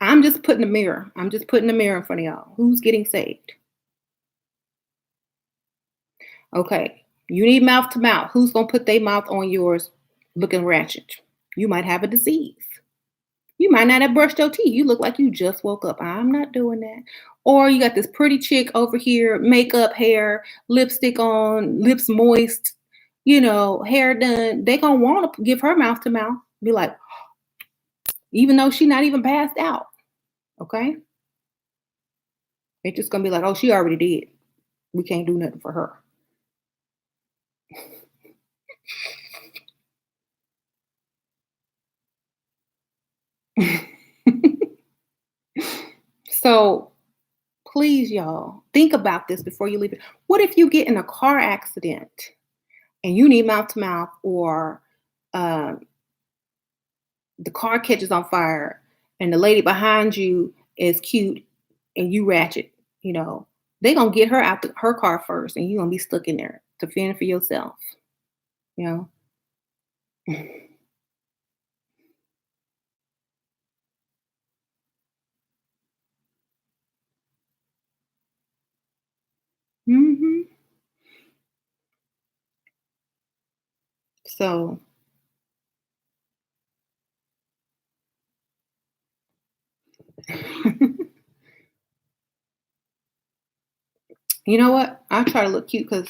I'm just putting the mirror in front of y'all. Who's getting saved? Okay. You need mouth to mouth. Who's gonna put their mouth on yours looking ratchet? You might have a disease. You might not have brushed your teeth. You look like you just woke up. I'm not doing that. Or you got this pretty chick over here, makeup, hair, lipstick on, lips moist, hair done. They gonna want to give her mouth to mouth. Be like, even though she not even passed out. Okay. It's just gonna be like, oh, she already did. We can't do nothing for her. So please, y'all, think about this before you leave it. What if you get in a car accident and you need mouth to mouth, or uh, the car catches on fire and the lady behind you is cute and you ratchet, they gonna get her out her car first and you gonna be stuck in there to fend for yourself, you know. hmm So, you know what? I try to look cute because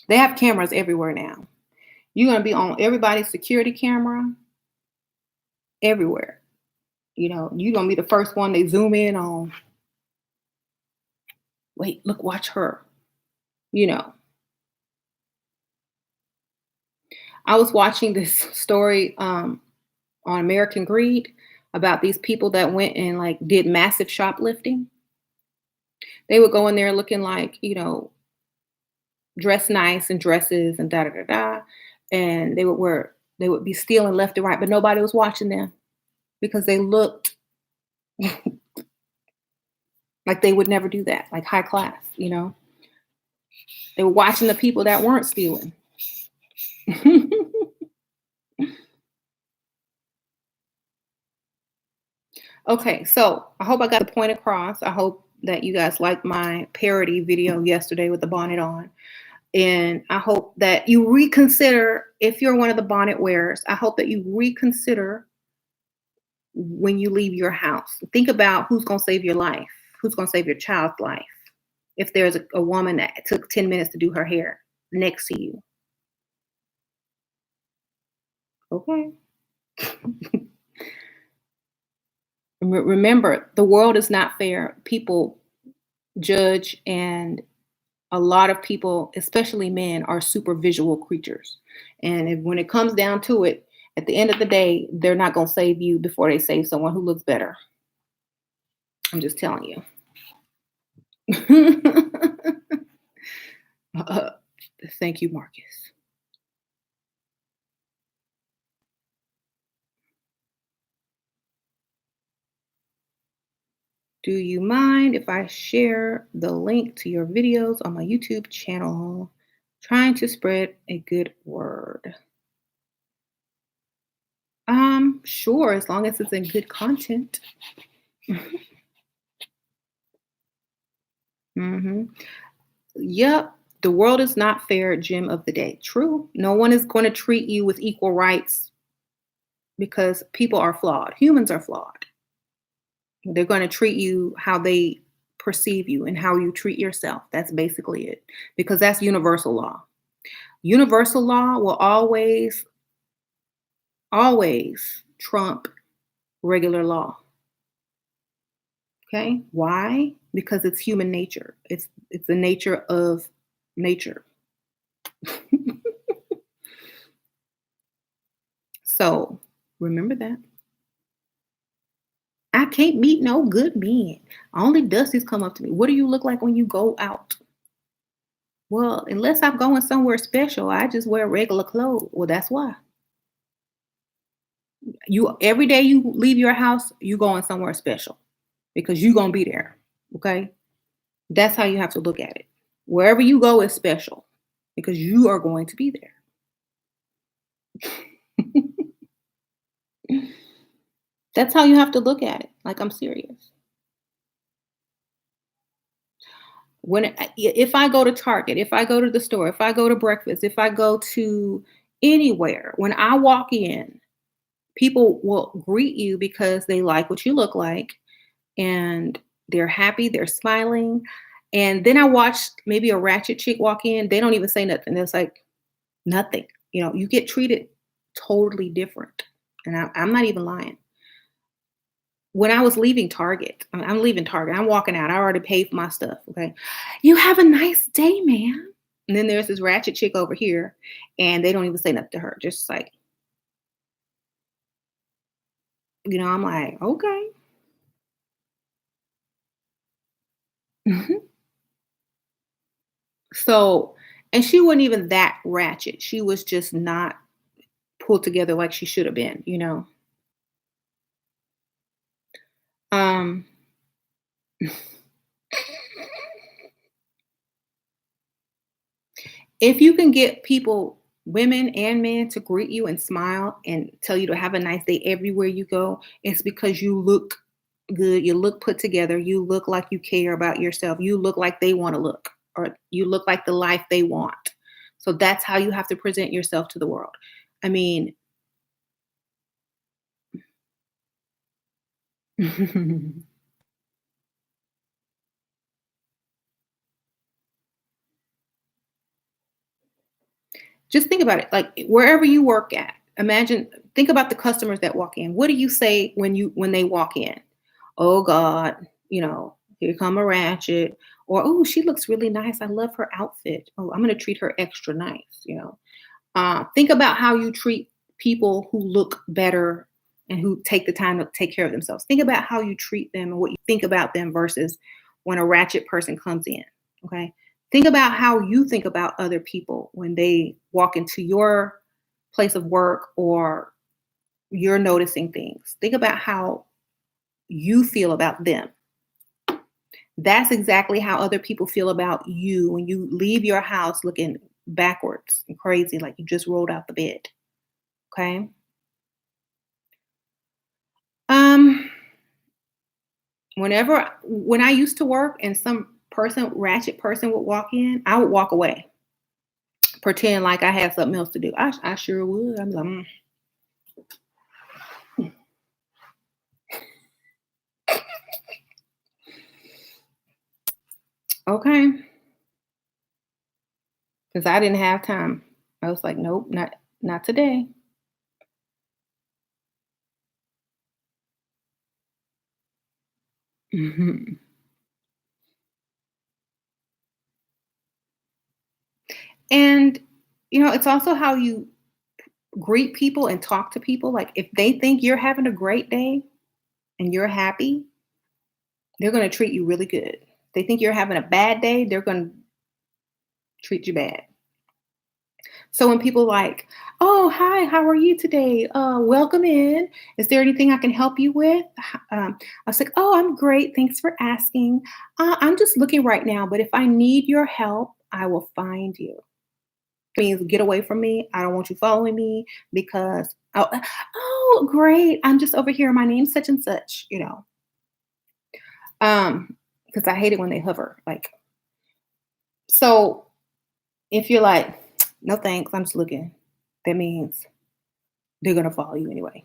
they have cameras everywhere now. You're gonna be on everybody's security camera everywhere. You're gonna be the first one they zoom in on. Wait, look, watch her. You know, I was watching this story on American Greed about these people that went and like did massive shoplifting. They would go in there looking like, dressed nice and dresses and da da da da. And they would be stealing left and right, but nobody was watching them because they looked like they would never do that, like high class. They were watching the people that weren't stealing. Okay, so I hope I got the point across. I hope that you guys liked my parody video yesterday with the bonnet on. And I hope that you reconsider, if you're one of the bonnet wearers, I hope that you reconsider when you leave your house. Think about who's going to save your life, who's going to save your child's life. If there's a woman that took 10 minutes to do her hair next to you. Okay. Remember, the world is not fair. People judge, and a lot of people, especially men, are super visual creatures. And when it comes down to it, at the end of the day, they're not going to save you before they save someone who looks better. I'm just telling you. uh, Thank you, Marcus. Do you mind if I share the link to your videos on my YouTube channel? Trying to spread a good word. Sure, as long as it's in good content. hmm Yep. The world is not fair, gem of the day. True. No one is going to treat you with equal rights because people are flawed. Humans are flawed. They're going to treat you how they perceive you and how you treat yourself. That's basically it. Because that's universal law. Universal law will always trump regular law. Okay? Why? Because it's human nature. It's the nature of nature. So remember that. I can't meet no good men. Only Dusty's come up to me. What do you look like when you go out? Well, unless I'm going somewhere special, I just wear regular clothes. Well, that's why. You every day you leave your house, you going somewhere special because you gonna be there. Okay? That's how you have to look at it. Wherever you go is special because you are going to be there. That's how you have to look at it. Like, I'm serious. If I go to Target, if I go to the store, if I go to breakfast, if I go to anywhere, when I walk in, people will greet you because they like what you look like and they're happy, they're smiling. And then I watch maybe a ratchet chick walk in, they don't even say nothing. It's like nothing. You get treated totally different. And I'm not even lying. When I was leaving Target, I'm leaving Target, I'm walking out, I already paid for my stuff, okay? "You have a nice day, ma'am." And then there's this ratchet chick over here, and they don't even say nothing to her, just like, I'm like, "Okay." Mhm. So, and she wasn't even that ratchet, she was just not pulled together like she should have been. Um If you can get people, women and men, to greet you and smile and tell you to have a nice day everywhere you go, it's because you look good, you look put together, you look like you care about yourself, you look like they want to look, or you look like the life they want. So that's how you have to present yourself to the world. I mean, just think about it. Like, wherever you work at, think about the customers that walk in. What do you say when they walk in? "Oh God, here come a ratchet," or "Oh, she looks really nice. I love her outfit. Oh, I'm gonna treat her extra nice." Think about how you treat people who look better and who take the time to take care of themselves. Think about how you treat them and what you think about them versus when a ratchet person comes in. Okay. Think about how you think about other people when they walk into your place of work or you're noticing things. Think about how you feel about them. That's exactly how other people feel about you when you leave your house looking backwards and crazy like you just rolled out the bed. Okay. Um, when I used to work and some ratchet person would walk in, I would walk away, pretend like I had something else to do. I sure would. I'm like, okay, because I didn't have time. I was like, nope, not today. Mhm. And it's also how you greet people and talk to people. Like, if they think you're having a great day and you're happy, they're going to treat you really good. If they think you're having a bad day, they're going to treat you bad. So when people like, "Oh, hi, how are you today? Welcome in. Is there anything I can help you with?" I was like, "Oh, I'm great. Thanks for asking. I'm just looking right now, but if I need your help, I will find you." Means get away from me. I don't want you following me because, oh, great. I'm just over here. My name's such and such. Because I hate it when they hover. Like, so if you're like, "No thanks, I'm just looking," that means they're gonna follow you anyway.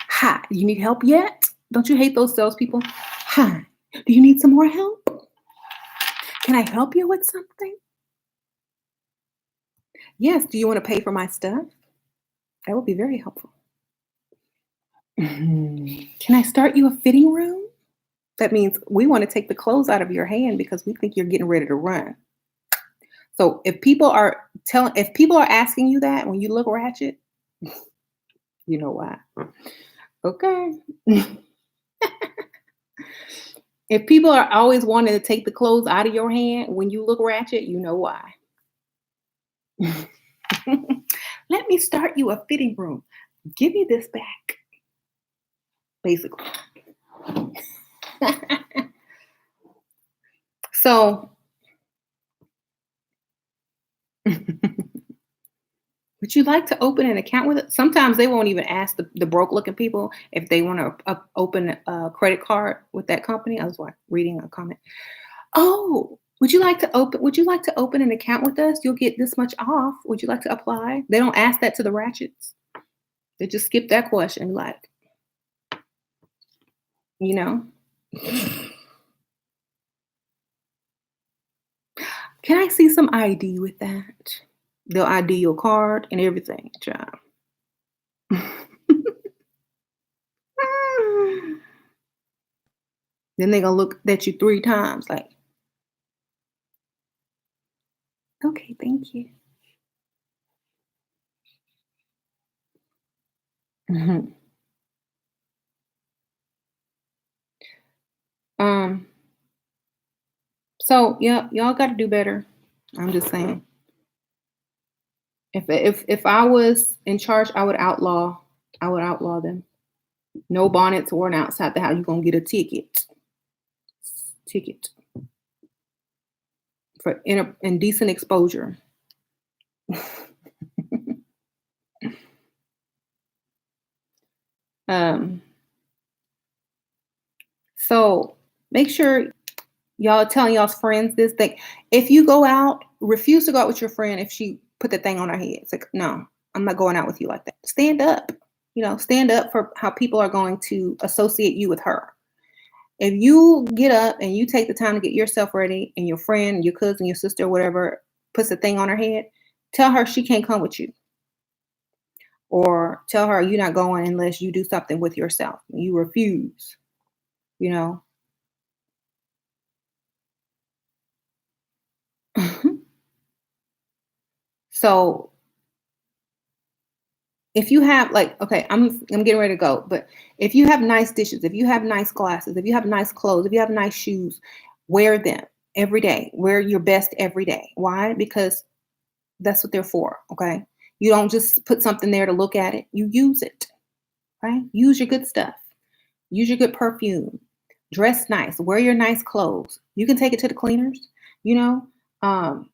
"Hi, you need help yet? Don't you hate those salespeople? Hi, do you need some more help? Can I help you with something? Yes, do you want to pay for my stuff? That would be very helpful. Can I start you a fitting room?" That means we want to take the clothes out of your hand because we think you're getting ready to run. So if people are asking you that when you look ratchet, you know why. Okay. If people are always wanting to take the clothes out of your hand when you look ratchet, you know why. "Let me start you a fitting room. Give me this back," basically. So Would you like to open an account with it? Sometimes they won't even ask the broke looking people if they want to open a credit card with that company. I was like reading a comment. Oh, would you like to open an account with us? You'll get this much off. Would you like to apply? They don't ask that to the ratchets. They just skip that question, like, you know. Can I see some ID with that? They'll ID your card and everything, child. Then they gonna look at you 3 times like, "Okay, thank you." Mhm. Um, so, yeah, y'all gotta do better. I'm just saying. If I was in charge, I would outlaw them. No bonnets worn outside the house. You're gonna get a ticket for indecent exposure. um, so make sure y'all are telling y'all's friends this thing. If you go out, refuse to go out with your friend if she put the thing on her head. It's like, no, I'm not going out with you like that. Stand up. Stand up for how people are going to associate you with her. If you get up and you take the time to get yourself ready and your friend, your cousin, your sister, whatever, puts a thing on her head, tell her she can't come with you. Or tell her you're not going unless you do something with yourself. You refuse, you know. So if you have like, okay, I'm getting ready to go, but if you have nice dishes, if you have nice glasses, if you have nice clothes, if you have nice shoes, wear them every day. Wear your best every day. Why? Because that's what they're for. Okay. You don't just put something there to look at it. You use it. Right? Use your good stuff. Use your good perfume. Dress nice. Wear your nice clothes. You can take it to the cleaners. You know, um,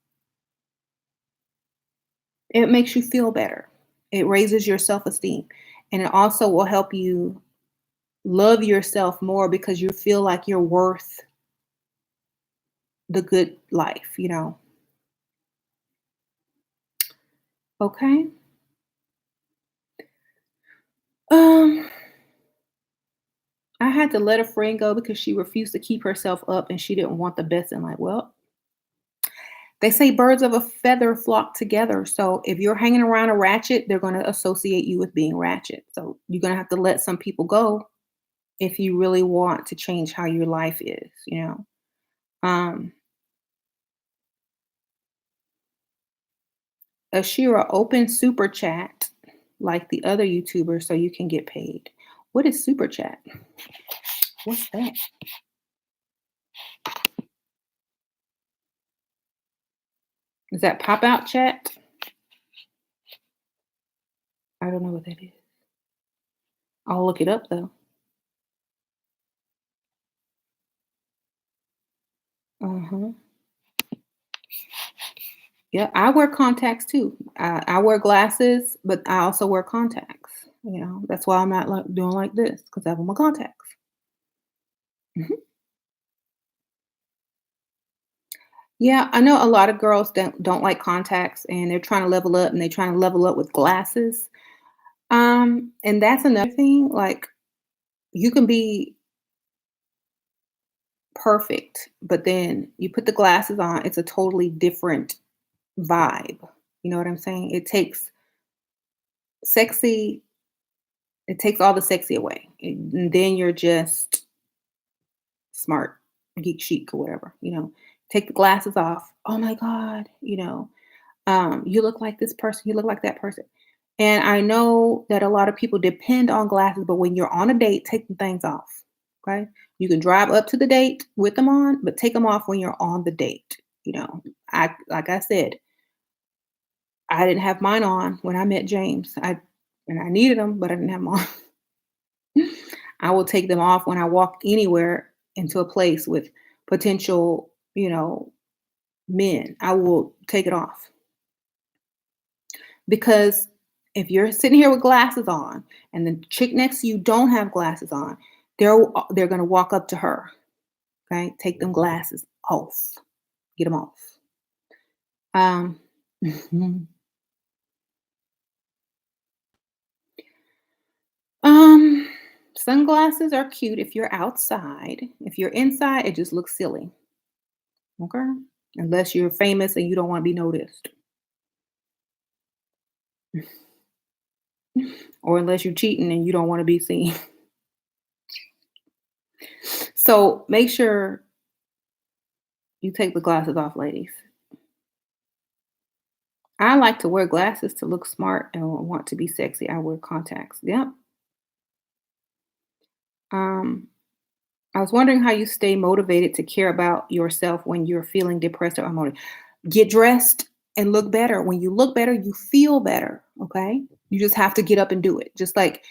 it makes you feel better. It raises your self esteem, and it also will help you love yourself more because you feel like you're worth the good life. Okay. Um, I had to let a friend go because she refused to keep herself up and she didn't want the best in life. Well, they say birds of a feather flock together. So if you're hanging around a ratchet, they're going to associate you with being ratchet. So you're going to have to let some people go if you really want to change how your life is. Um, Ashira, open super chat like the other YouTubers so you can get paid. What is super chat? What's that? Is that pop out chat? I don't know what that is. I'll look it up though. Uh-huh. Yeah, I wear contacts too. I wear glasses, but I also wear contacts. That's why I'm not like doing like this because I have my contacts. Mhm. Yeah, I know a lot of girls don't like contacts, and they're trying to level up, and they're trying to level up with glasses. And that's another thing. Like you can be perfect, but then you put the glasses on, it's a totally different vibe. You know what I'm saying? Sexy, it takes all the sexy away. And then you're just smart, geek chic or whatever. Take the glasses off. Oh my God, you look like this person, you look like that person. And I know that a lot of people depend on glasses, but when you're on a date, take the things off. Okay. You can drive up to the date with them on, but take them off when you're on the date. Like I said, I didn't have mine on when I met James. I needed them, but I didn't have them on. I will take them off when I walk anywhere into a place with potential, men. I will take it off. Because if you're sitting here with glasses on and the chick next to you don't have glasses on, they're gonna walk up to her, okay? Take them glasses off. Get them off. Um, um, sunglasses are cute if you're outside. If you're inside, it just looks silly, okay? Unless you're famous and you don't wanna be noticed. Or unless you're cheating and you don't wanna be seen. So, make sure you take the glasses off, ladies. I like to wear glasses to look smart and want to be sexy. I wear contacts. Yep. Um, I was wondering how you stay motivated to care about yourself when you're feeling depressed or unmotivated. Get dressed and look better. When you look better, you feel better. Okay. You just have to get up and do it. Just like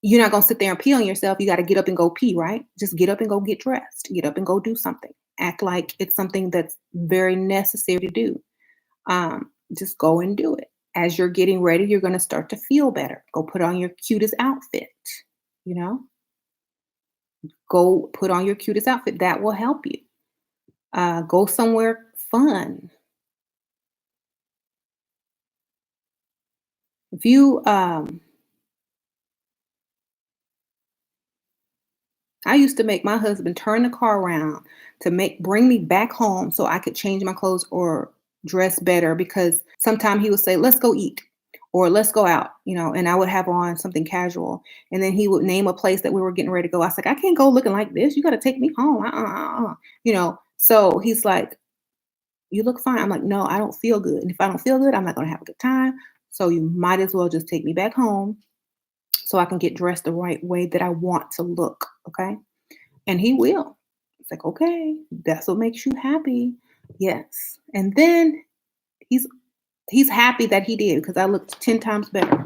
you're not going to sit there and pee on yourself. You got to get up and go pee, right? Just get up and go get dressed. Get up and go do something. Act like it's something that's very necessary to do. Just go and do it. As you're getting ready, you're going to start to feel better. Go put on your cutest outfit, you know? Go put on your cutest outfit. That will help you. Go somewhere fun. If you, I used to make my husband turn the car around to bring me back home so I could change my clothes or dress better because sometimes he would say, "Let's go eat," or "Let's go out," and I would have on something casual, and then he would name a place that we were getting ready to go. I was like, "I can't go looking like this. You got to take me home." So he's like, "You look fine." I'm like, "No, I don't feel good. And if I don't feel good, I'm not going to have a good time. So you might as well just take me back home so I can get dressed the right way that I want to look." Okay. And he will. It's like, "Okay, that's what makes you happy." Yes. And then he's he's happy that he did because I looked 10 times better.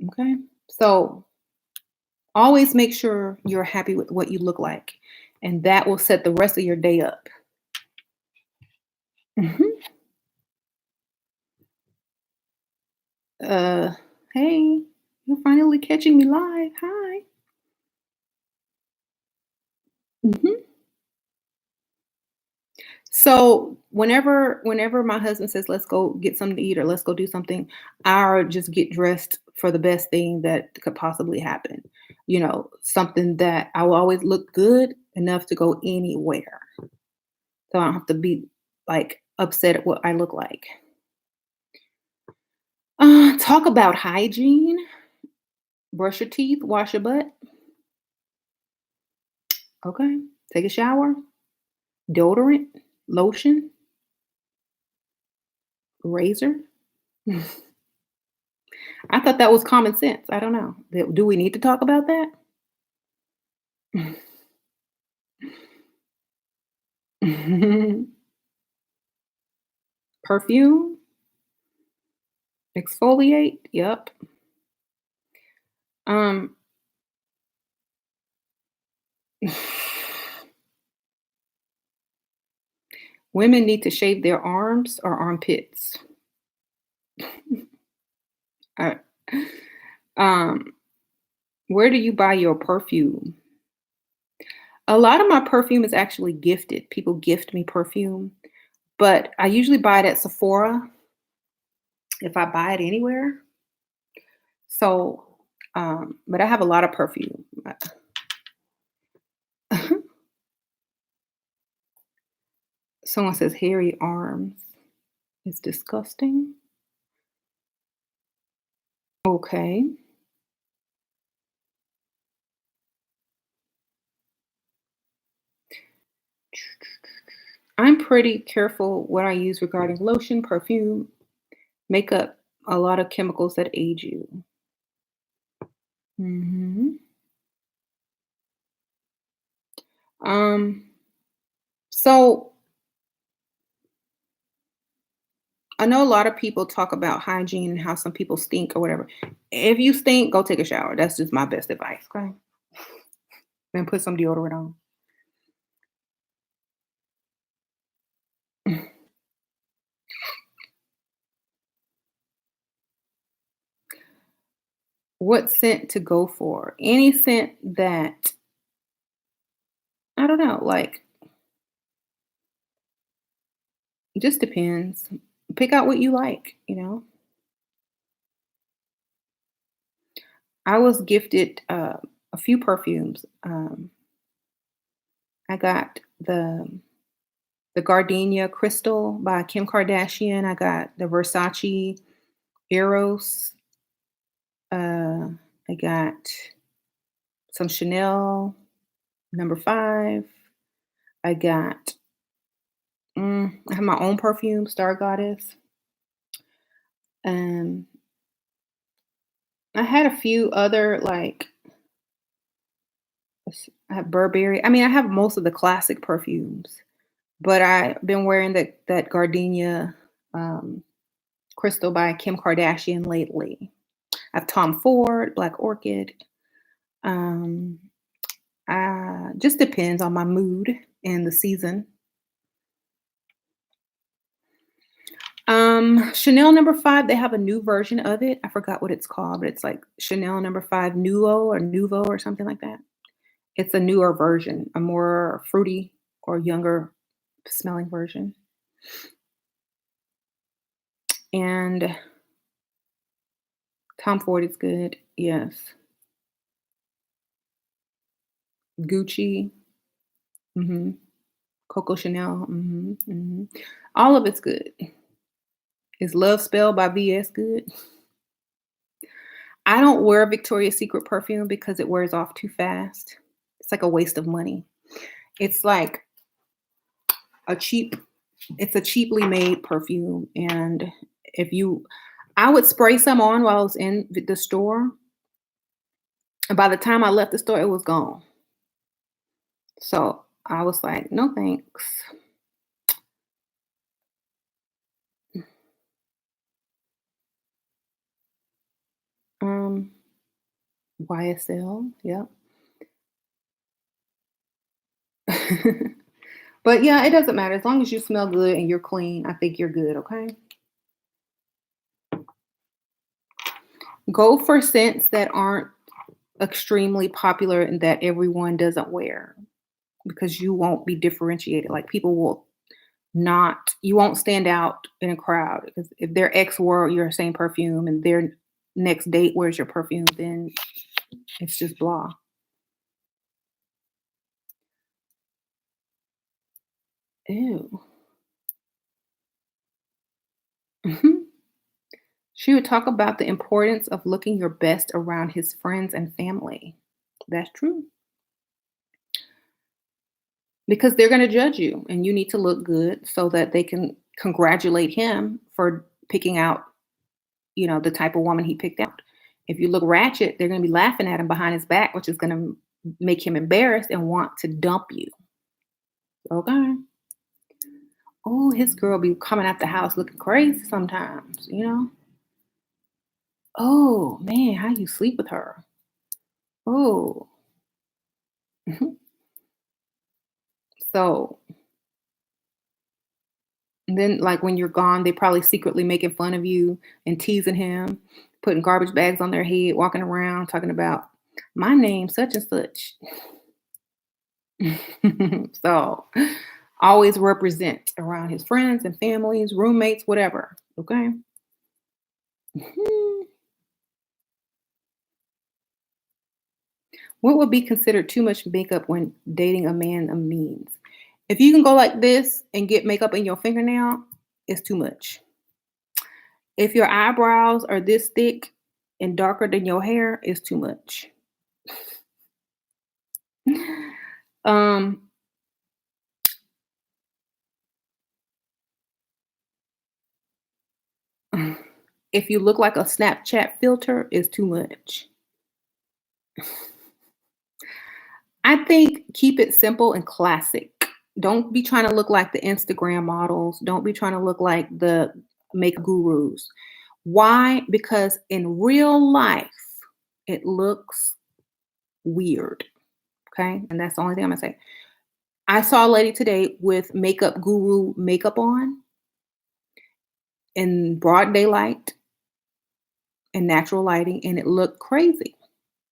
Okay. So always make sure you're happy with what you look like. And that will set the rest of your day up. Mhm. Uh, hey, you're finally catching me live. Hi. Mhm. So whenever my husband says, "Let's go get something to eat," or "Let's go do something," I just get dressed for the best thing that could possibly happen. Something that I will always look good enough to go anywhere. So I don't have to be like upset at what I look like. Talk about hygiene. Brush your teeth, wash your butt. Okay. Take a shower, deodorant, lotion, razor. I thought that was common sense. I don't know. Do we need to talk about that? Perfume, exfoliate. Yep. Um, women need to shave their arms or armpits. Uh, um, where do you buy your perfume? A lot of my perfume is actually gifted. People gift me perfume, but I usually buy it at Sephora if I buy it anywhere. So, but I have a lot of perfume. Someone says hairy arms. It's disgusting. Okay. I'm pretty careful what I use regarding lotion, perfume, makeup, a lot of chemicals that age you. hmm Um, so I know a lot of people talk about hygiene and how some people stink or whatever. If you stink, go take a shower. That's just my best advice. Okay. And put some deodorant on. What scent to go for? Any scent that I don't know, like, it just depends. Pick out what you like, you know? I was gifted, a few perfumes. I got the Gardenia Crystal by Kim Kardashian. I got the Versace Eros. Uh, I got some Chanel number 5. I got I have my own perfume, Star Goddess. Um, I had a few other like I have Burberry. I mean, I have most of the classic perfumes, but I've been wearing that Gardenia um, Crystal by Kim Kardashian lately. I have Tom Ford, Black Orchid. Um, just depends on my mood and the season. Chanel number 5, they have a new version of it. I forgot what it's called, but it's like Chanel number 5 Nuo or Nuvo or something like that. It's a newer version, a more fruity or younger smelling version. And Tom Ford is good. Yes. Gucci. Mhm. Coco Chanel. Mhm. Mhm. All of it's good. Is Love Spell by VS good? I don't wear Victoria's Secret perfume because it wears off too fast. It's like a waste of money. It's like a cheap it's a cheaply made perfume, and if you I would spray some on while I was in the store, and by the time I left the store, it was gone. So, I was like, "No, thanks." Um, YSL, yep. But, yeah, it doesn't matter. As long as you smell good and you're clean, I think you're good, okay? Go for scents that aren't extremely popular and that everyone doesn't wear because you won't be differentiated. Like, people will not you won't stand out in a crowd because if their ex wore your same perfume and their next date wears your perfume, then it's just blah. Ew. Mhm. She would talk about the importance of looking your best around his friends and family. That's true. Because they're going to judge you and you need to look good so that they can congratulate him for picking out, the type of woman he picked out. If you look ratchet, they're going to be laughing at him behind his back, which is going to make him embarrassed and want to dump you. Okay. Oh, his girl be coming out the house looking crazy sometimes. Oh man, how you sleep with her? Oh. So and then like when you're gone, they probably secretly making fun of you and teasing him, putting garbage bags on their head, walking around talking about my name such and such. So always represent around his friends and families, roommates, whatever. Okay. What would be considered too much makeup when dating a man of means? If you can go like this and get makeup in your fingernail, it's too much. If your eyebrows are this thick and darker than your hair, it's too much. Um, if you look like a Snapchat filter, it's too much. I think keep it simple and classic. Don't be trying to look like the Instagram models. Don't be trying to look like the makeup gurus. Why? Because in real life, it looks weird. Okay. And that's the only thing I'm going to say. I saw a lady today with makeup guru makeup on in broad daylight. and natural lighting, and it looked crazy.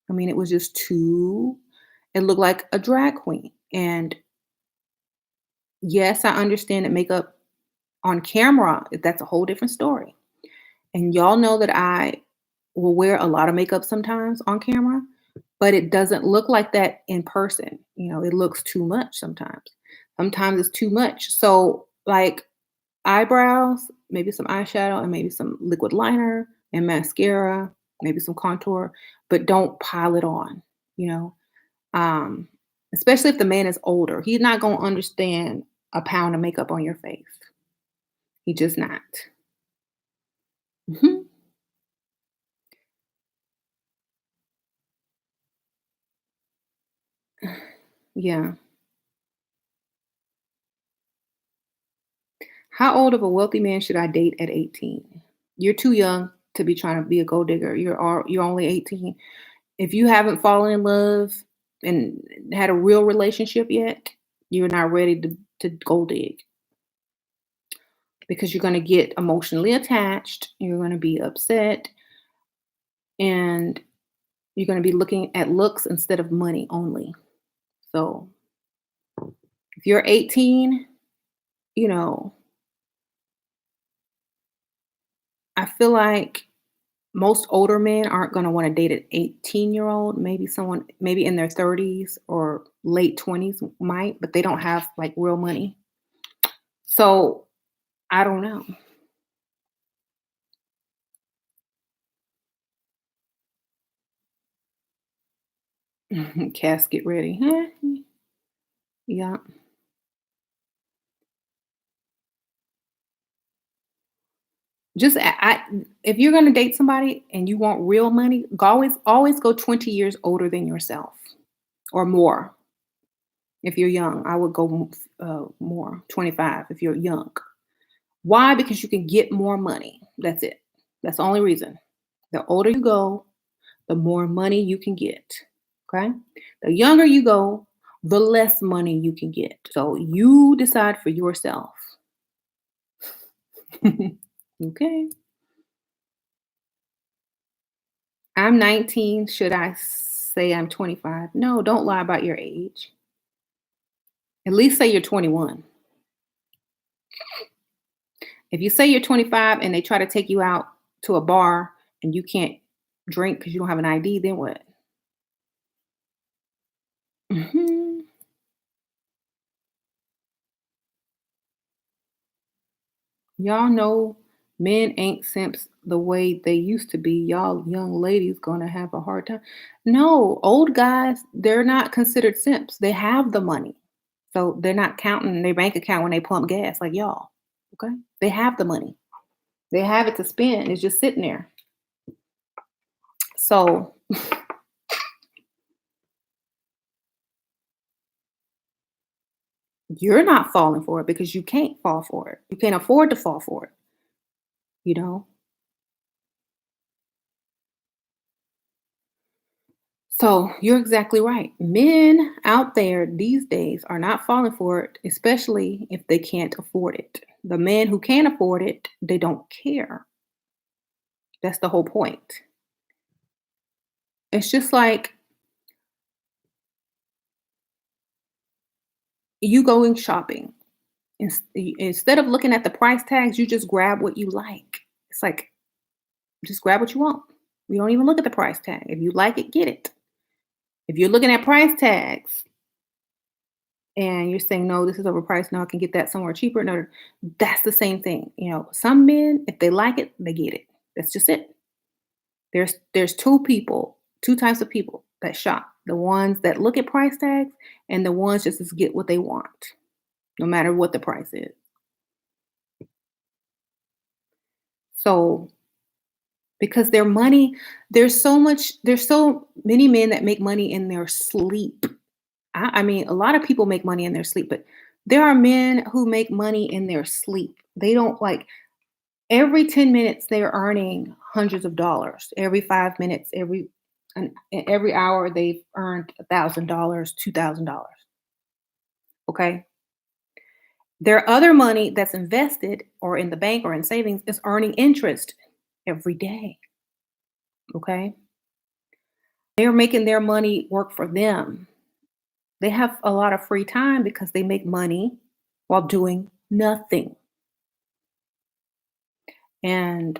I mean, it was just too it looked like a drag queen. And yes, I understand that makeup on camera, that's a whole different story. And y'all know that I will wear a lot of makeup sometimes on camera, but it doesn't look like that in person. It looks too much sometimes. Sometimes it's too much. So, like eyebrows, maybe some eyeshadow, and maybe some liquid liner and mascara, maybe some contour, but don't pile it on, you know? Um, Especially if the man is older. He's not gonna understand a pound of makeup on your face. He just not. Mhm. Yeah. How old of a wealthy man should I date at 18? You're too young to be trying to be a gold digger. You're only 18. If you haven't fallen in love and had a real relationship yet, you're not ready to gold dig because you're going to get emotionally attached. You're going to be upset, and you're going to be looking at looks instead of money only. So if you're 18, you know, I feel like most older men aren't gonna wanna date an 18-year-old, maybe someone maybe in their 30s or late 20s might, but they don't have, like, real money. So, I don't know. Casket ready. Yeah. Just if you're gonna date somebody and you want real money, always go 20 years older than yourself or more. If you're young, I would go, more, 25 if you're young. Why? Because you can get more money. That's it. That's the only reason. The older you go, the more money you can get. Okay? The younger you go, the less money you can get. So you decide for yourself. Okay. I'm 19. Should I say I'm 25? No, don't lie about your age. At least say you're 21. If you say you're 25 and they try to take you out to a bar and you can't drink because you don't have an ID, then what? Mhm. Y'all know men ain't simps the way they used to be. Y'all young ladies gonna have a hard time. No, old guys, they're not considered simps. They have the money. So they're not counting their bank account when they pump gas like y'all. Okay? They have the money. They have it to spend. It's just sitting there. So you're not falling for it because you can't fall for it. You can't afford to fall for it, you know? So you're exactly right. Men out there these days are not falling for it, especially if they can't afford it. The men who can afford it, they don't care. That's the whole point. It's just like you going shopping. Instead of looking at the price tags, you just grab what you like. It's like just grab what you want. You don't even look at the price tag. If you like it, get it. If you're looking at price tags and you're saying, no, this is overpriced. No, I can get that somewhere cheaper. No, that's the same thing. Some men, if they like it, they get it. That's just it. There's two types of people that shop. The ones that look at price tags and the ones just to get what they want, no matter what the price is. So because there's so many men that make money in their sleep. I mean, a lot of people make money in their sleep, but there are men who make money in their sleep. They don't like every 10 minutes they're earning hundreds of dollars. Every 5 minutes, every hour they've earned $1,000, $2,000. Okay. Their other money that's invested or in the bank or in savings is earning interest every day. Okay. They're making their money work for them. They have a lot of free time because they make money while doing nothing. And,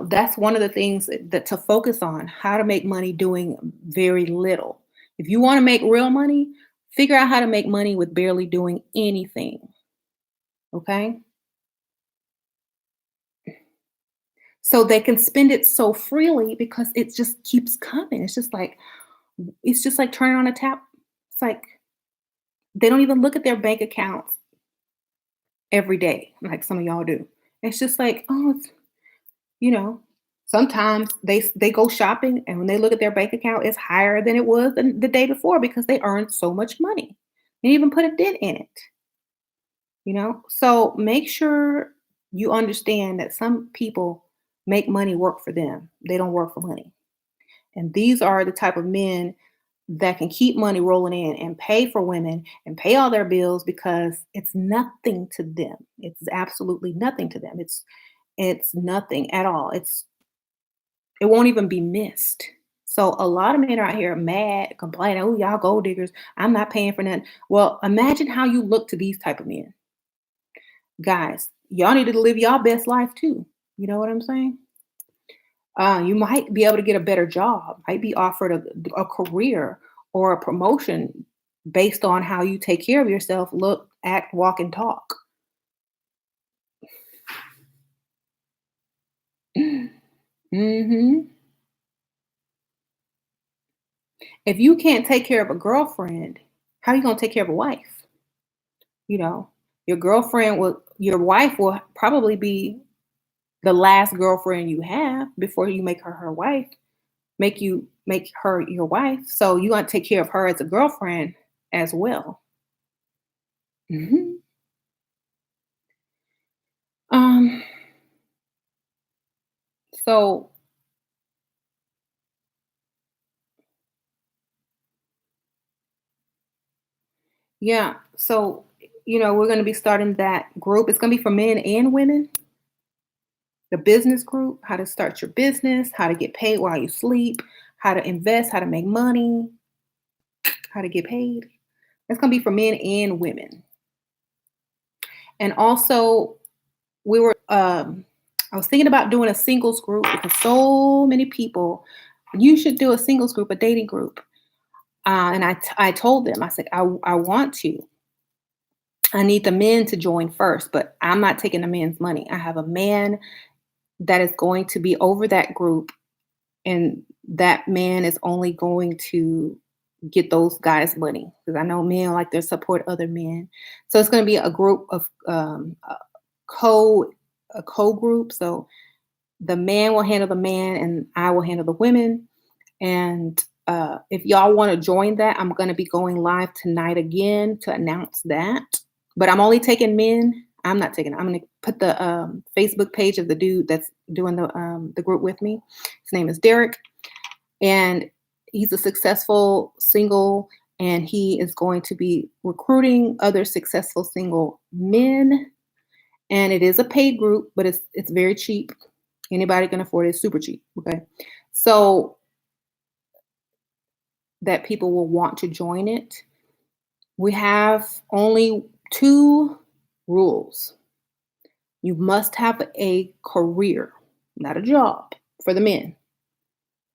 that's one of the things that to focus on how to make money doing very little. If you want to make real money, figure out how to make money with barely doing anything. Okay. So they can spend it so freely because it just keeps coming. It's just like turning on a tap. It's like they don't even look at their bank accounts every day like some of y'all do. It's just like, oh, you know, sometimes they go shopping and when they look at their bank account, it's higher than it was the day before because they earned so much money. They even put a dent in it. So make sure you understand that some people make money work for them. They don't work for money. And these are the type of men that can keep money rolling in and pay for women and pay all their bills because it's nothing to them. It's absolutely nothing to them. It's nothing at all. It won't even be missed. So a lot of men are out here mad, complaining, "Oh, y'all gold diggers. I'm not paying for nothing." Well, imagine how you look to these type of men. Guys, y'all need to live y'all best life too. You know what I'm saying? You might be able to get a better job, might be offered a career or a promotion based on how you take care of yourself, look, act, walk, and talk. hmm If you can't take care of a girlfriend, how you gonna take care of a wife? You know, your wife will probably be the last girlfriend you have before you make her wife. Make her your wife. So you want to take care of her as a girlfriend as well. Mhm. Um, so yeah, so we're gonna be starting that group. It's gonna be for men and women, the business group, how to start your business, how to get paid while you sleep, how to invest, how to make money, how to get paid. It's gonna be for men and women. And also we were I was thinking about doing a singles group because so many people you should do a singles group, a dating group. And I told them, I said, I want to. I need the men to join first, but I'm not taking the men's money. I have a man that is going to be over that group, and that man is only going to get those guys money because I know men like to support other men. So it's going to be a group of co a co group. So the man will handle the man, and I will handle the women. And if y'all want to join that, I'm going to be going live tonight again to announce that. But I'm only taking men. I'm not taking. I'm going to put the Facebook page of the dude that's doing the group with me. His name is Derek, and he's a successful single, and he is going to be recruiting other successful single men. And it is a paid group, but it's very cheap. Anybody can afford it. It's super cheap. Okay, so that people will want to join it. We have only two rules. You must have a career, not a job for the men.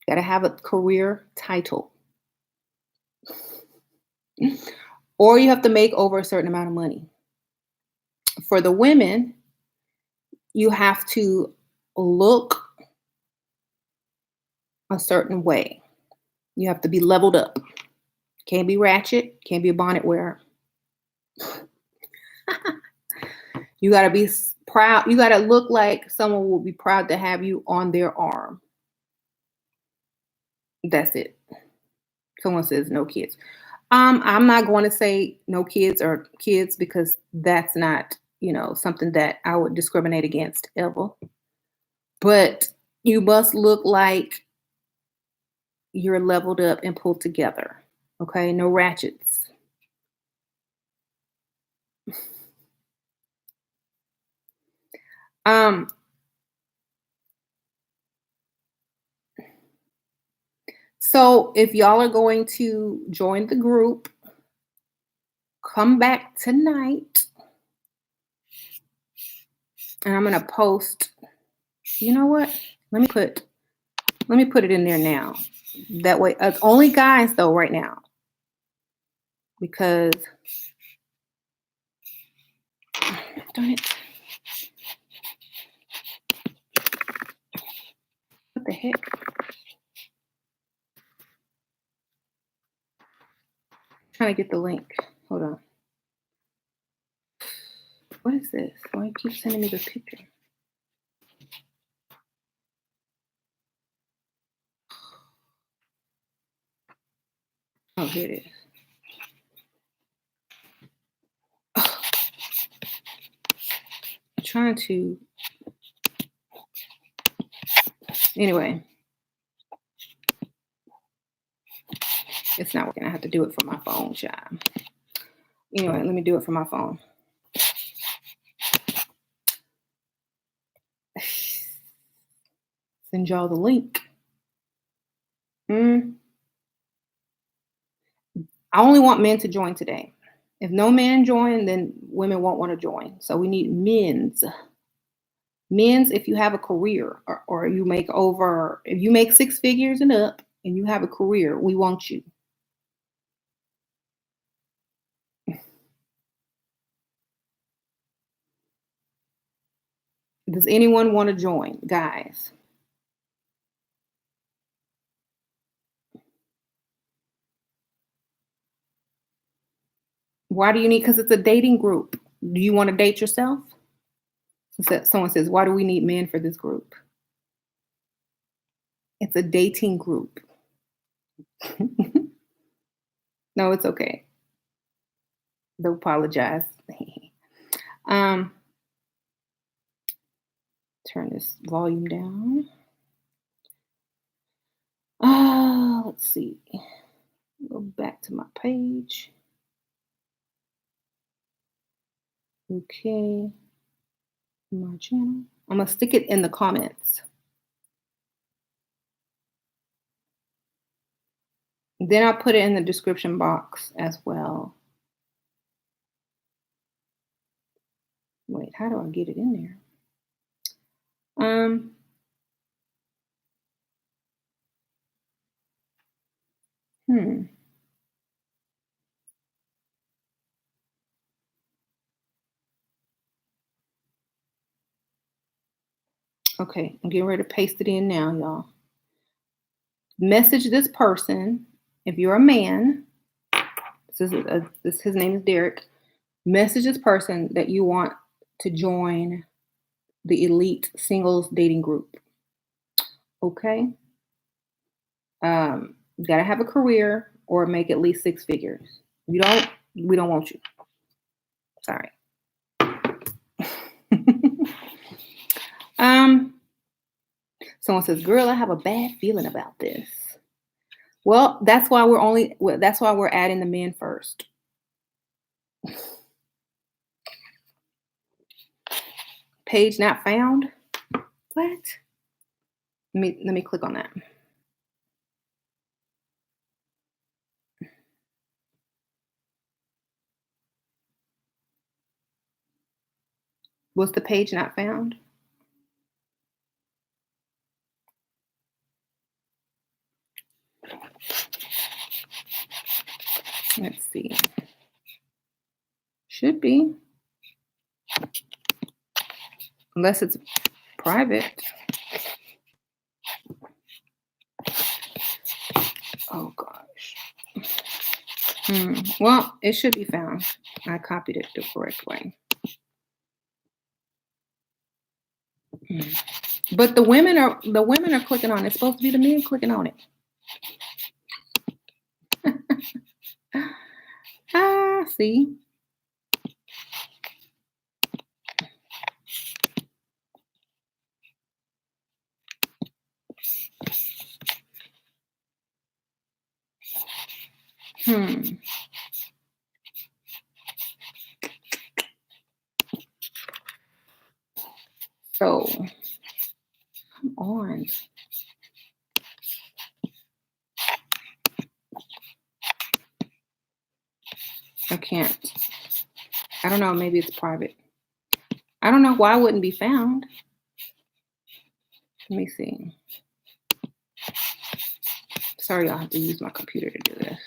Got to have a career title. Or you have to make over a certain amount of money. For the women, you have to look a certain way. You have to be leveled up. Can't be ratchet, can't be a bonnet wearer. You got to be proud. You got to look like someone will be proud to have you on their arm. That's it. Someone says no kids. I'm not going to say no kids or kids because that's not, something that I would discriminate against ever. But you must look like you're leveled up and pulled together. Okay, no ratchets. Um, So if y'all are going to join the group, come back tonight and I'm gonna post. You know what? Let me put it in there now. That way, it's only guys though right now, because darn it, what the heck? Trying to get the link. Hold on. What is this? Why you keep sending me the picture? Oh, here it is. I'm trying to. Anyway, it's not working. I have to do it from my phone, child. Anyway, let me do it from my phone. Send y'all the link. I only want men to join today. If no men join, then women won't want to join. So we need men's. Men's, if you have a career or you make if you make 6 figures and up and you have a career, we want you. Does anyone want to join, guys? Why do you need? Because it's a dating group. Do you want to date yourself? Someone says, why do we need men for this group? It's a dating group. No, it's okay. Don't apologize. Turn this volume down. Let's see. Go back to my page. Okay. My channel. I'm gonna stick it in the comments. Then I'll put it in the description box as well. Wait, how do I get it in there? Okay, I'm getting ready to paste it in now, y'all. Message this person if you're a man. His name is Derek. Message this person that you want to join the elite singles dating group. Okay. You gotta have a career or make at least 6 figures. You don't, we don't want you. Sorry. Someone says, girl, I have a bad feeling about this. Well, that's why we're adding the men first. Page not found. What? Let me click on that. Was the page not found? Let's see. Should be. Unless it's private. Oh gosh. Well, it should be found. I copied it the correct way. But the women are clicking on it. It's supposed to be the men clicking on it. See. So, come on. I can't. I don't know. Maybe it's private. I don't know why it wouldn't be found. Let me see. Sorry, I'll have to use my computer to do this.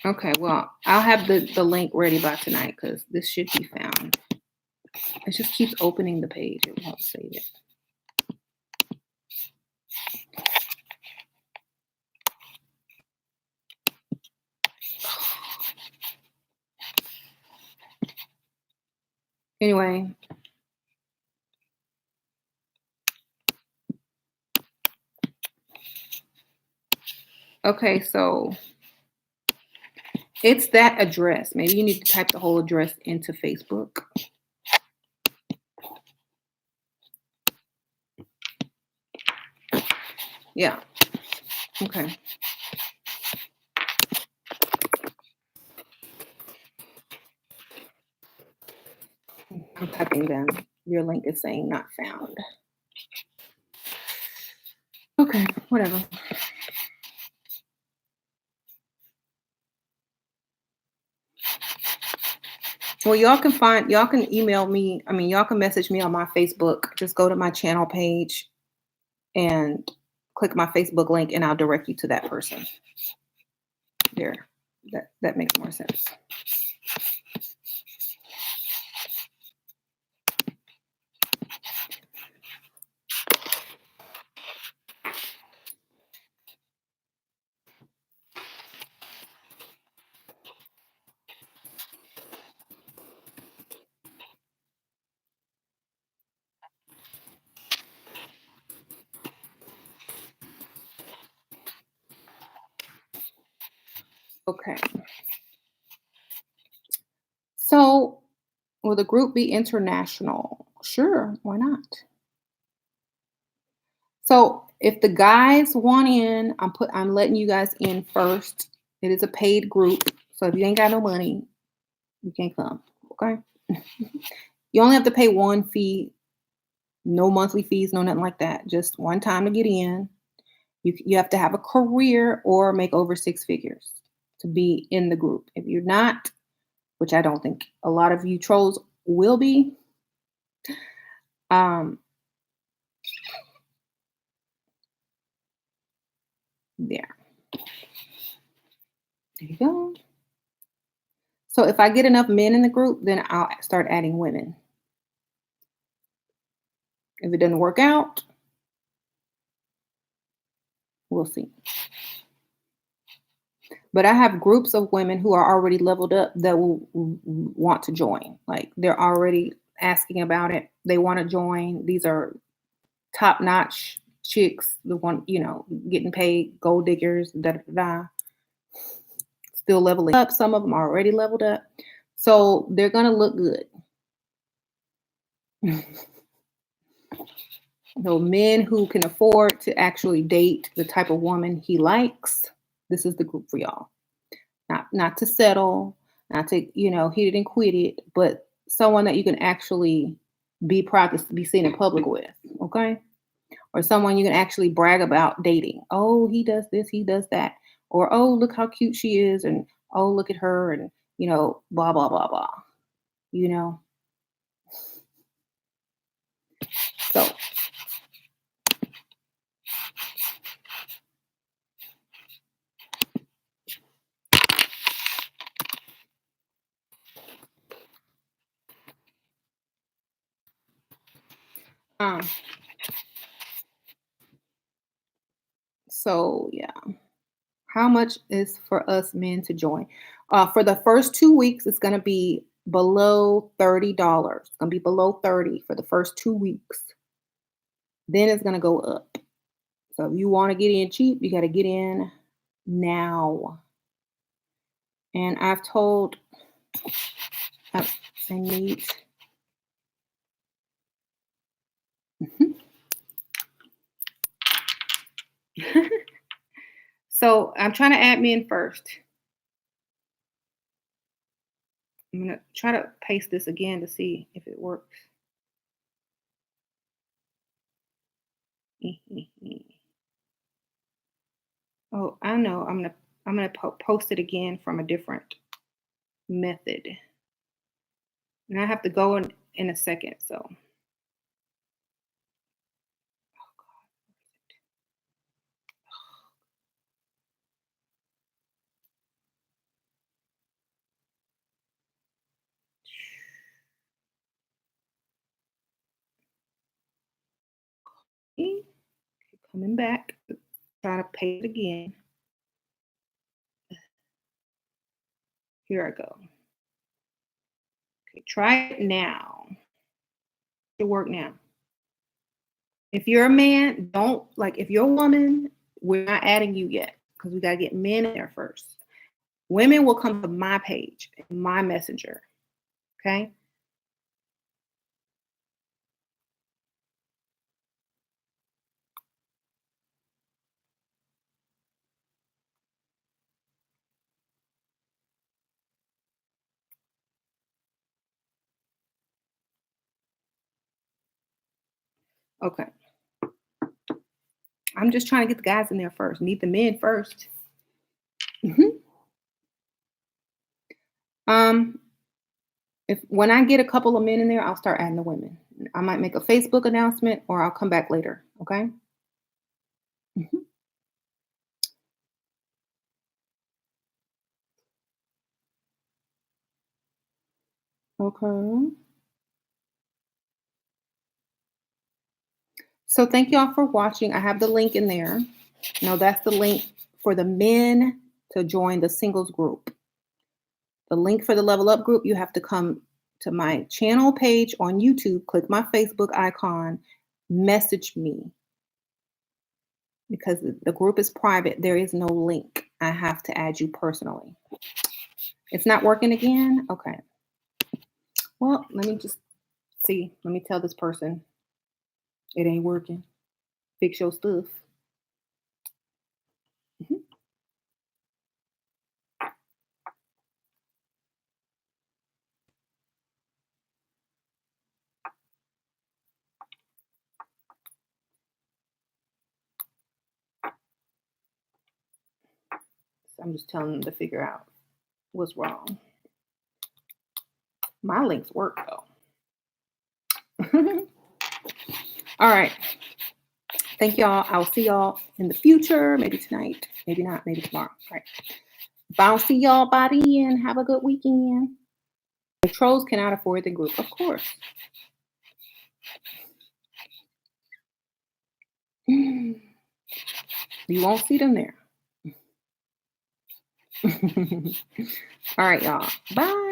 Okay, well, I'll have the link ready by tonight because this should be found. It just keeps opening the page. It will help save it. Anyway. Okay, so it's that address. Maybe you need to type the whole address into Facebook. Yeah. Okay. I'm typing them. Your link is saying not found. Okay, whatever. Well, y'all can email me. I mean, y'all can message me on my Facebook. Just go to my channel page and click my Facebook link and I'll direct you to that person. There. That makes more sense. Okay. So, will the group be international? Sure, why not? So, if the guys want in, I'm letting you guys in first. It is a paid group. So if you ain't got no money, you can't come. Okay? You only have to pay one fee, no monthly fees, no nothing like that. Just one time to get in. You have to have a career or make over six figures to be in the group. If you're not, which I don't think a lot of you trolls will be, um, there. There you go. So if I get enough men in the group, then I'll start adding women. If it doesn't work out, we'll see. But I have groups of women who are already leveled up that will want to join. Like they're already asking about it. They want to join. These are top-notch chicks, the one, getting paid, gold diggers, da da da. Still leveling up. Some of them are already leveled up. So they're gonna look good. So men who can afford to actually date the type of woman he likes, this is the group for y'all. Not to settle, not to, hit it and quit it, but someone that you can actually be proud to be seen in public with, okay? Or someone you can actually brag about dating. Oh, he does this, he does that. Or, oh, look how cute she is, and oh, look at her, and, blah, blah, blah, blah. So, um, yeah. How much is for us men to join? For the first 2 weeks, it's going to be below $30. It's going to be below 30 for the first 2 weeks. Then it's going to go up. So if you want to get in cheap, you got to get in now. And I've told, I need. So I'm trying to add men first. I'm going to try to paste this again to see if it works. Oh, I know. I'm going to I'm going to post it again from a different method. And I have to go in a second. So, okay, coming back, try to paste it again. Here I go. Okay, try it now. It work now. If you're a man, don't like. If you're a woman, we're not adding you yet because we got to get men in there first. Women will come to my page, my messenger. Okay. Okay. I'm just trying to get the guys in there first. Need the men first. hmm Um, if when I get a couple of men in there, I'll start adding the women. I might make a Facebook announcement, or I'll come back later. Okay. Mhm. Okay. So thank y'all for watching. I have the link in there. Now that's the link for the men to join the singles group. The link for the level up group, you have to come to my channel page on YouTube, click my Facebook icon, message me because the group is private. There is no link. I have to add you personally. It's not working again? Okay. Well, let me just see. Let me tell this person it ain't working. Fix your stuff. Mhm. So I'm just telling them to figure out what's wrong. My links work though. All right. Thank y'all. I'll see y'all in the future. Maybe tonight. Maybe not. Maybe tomorrow. All right. If I don't see y'all by then, have a good weekend. The trolls cannot afford the group, of course. You won't see them there. All right, y'all. Bye.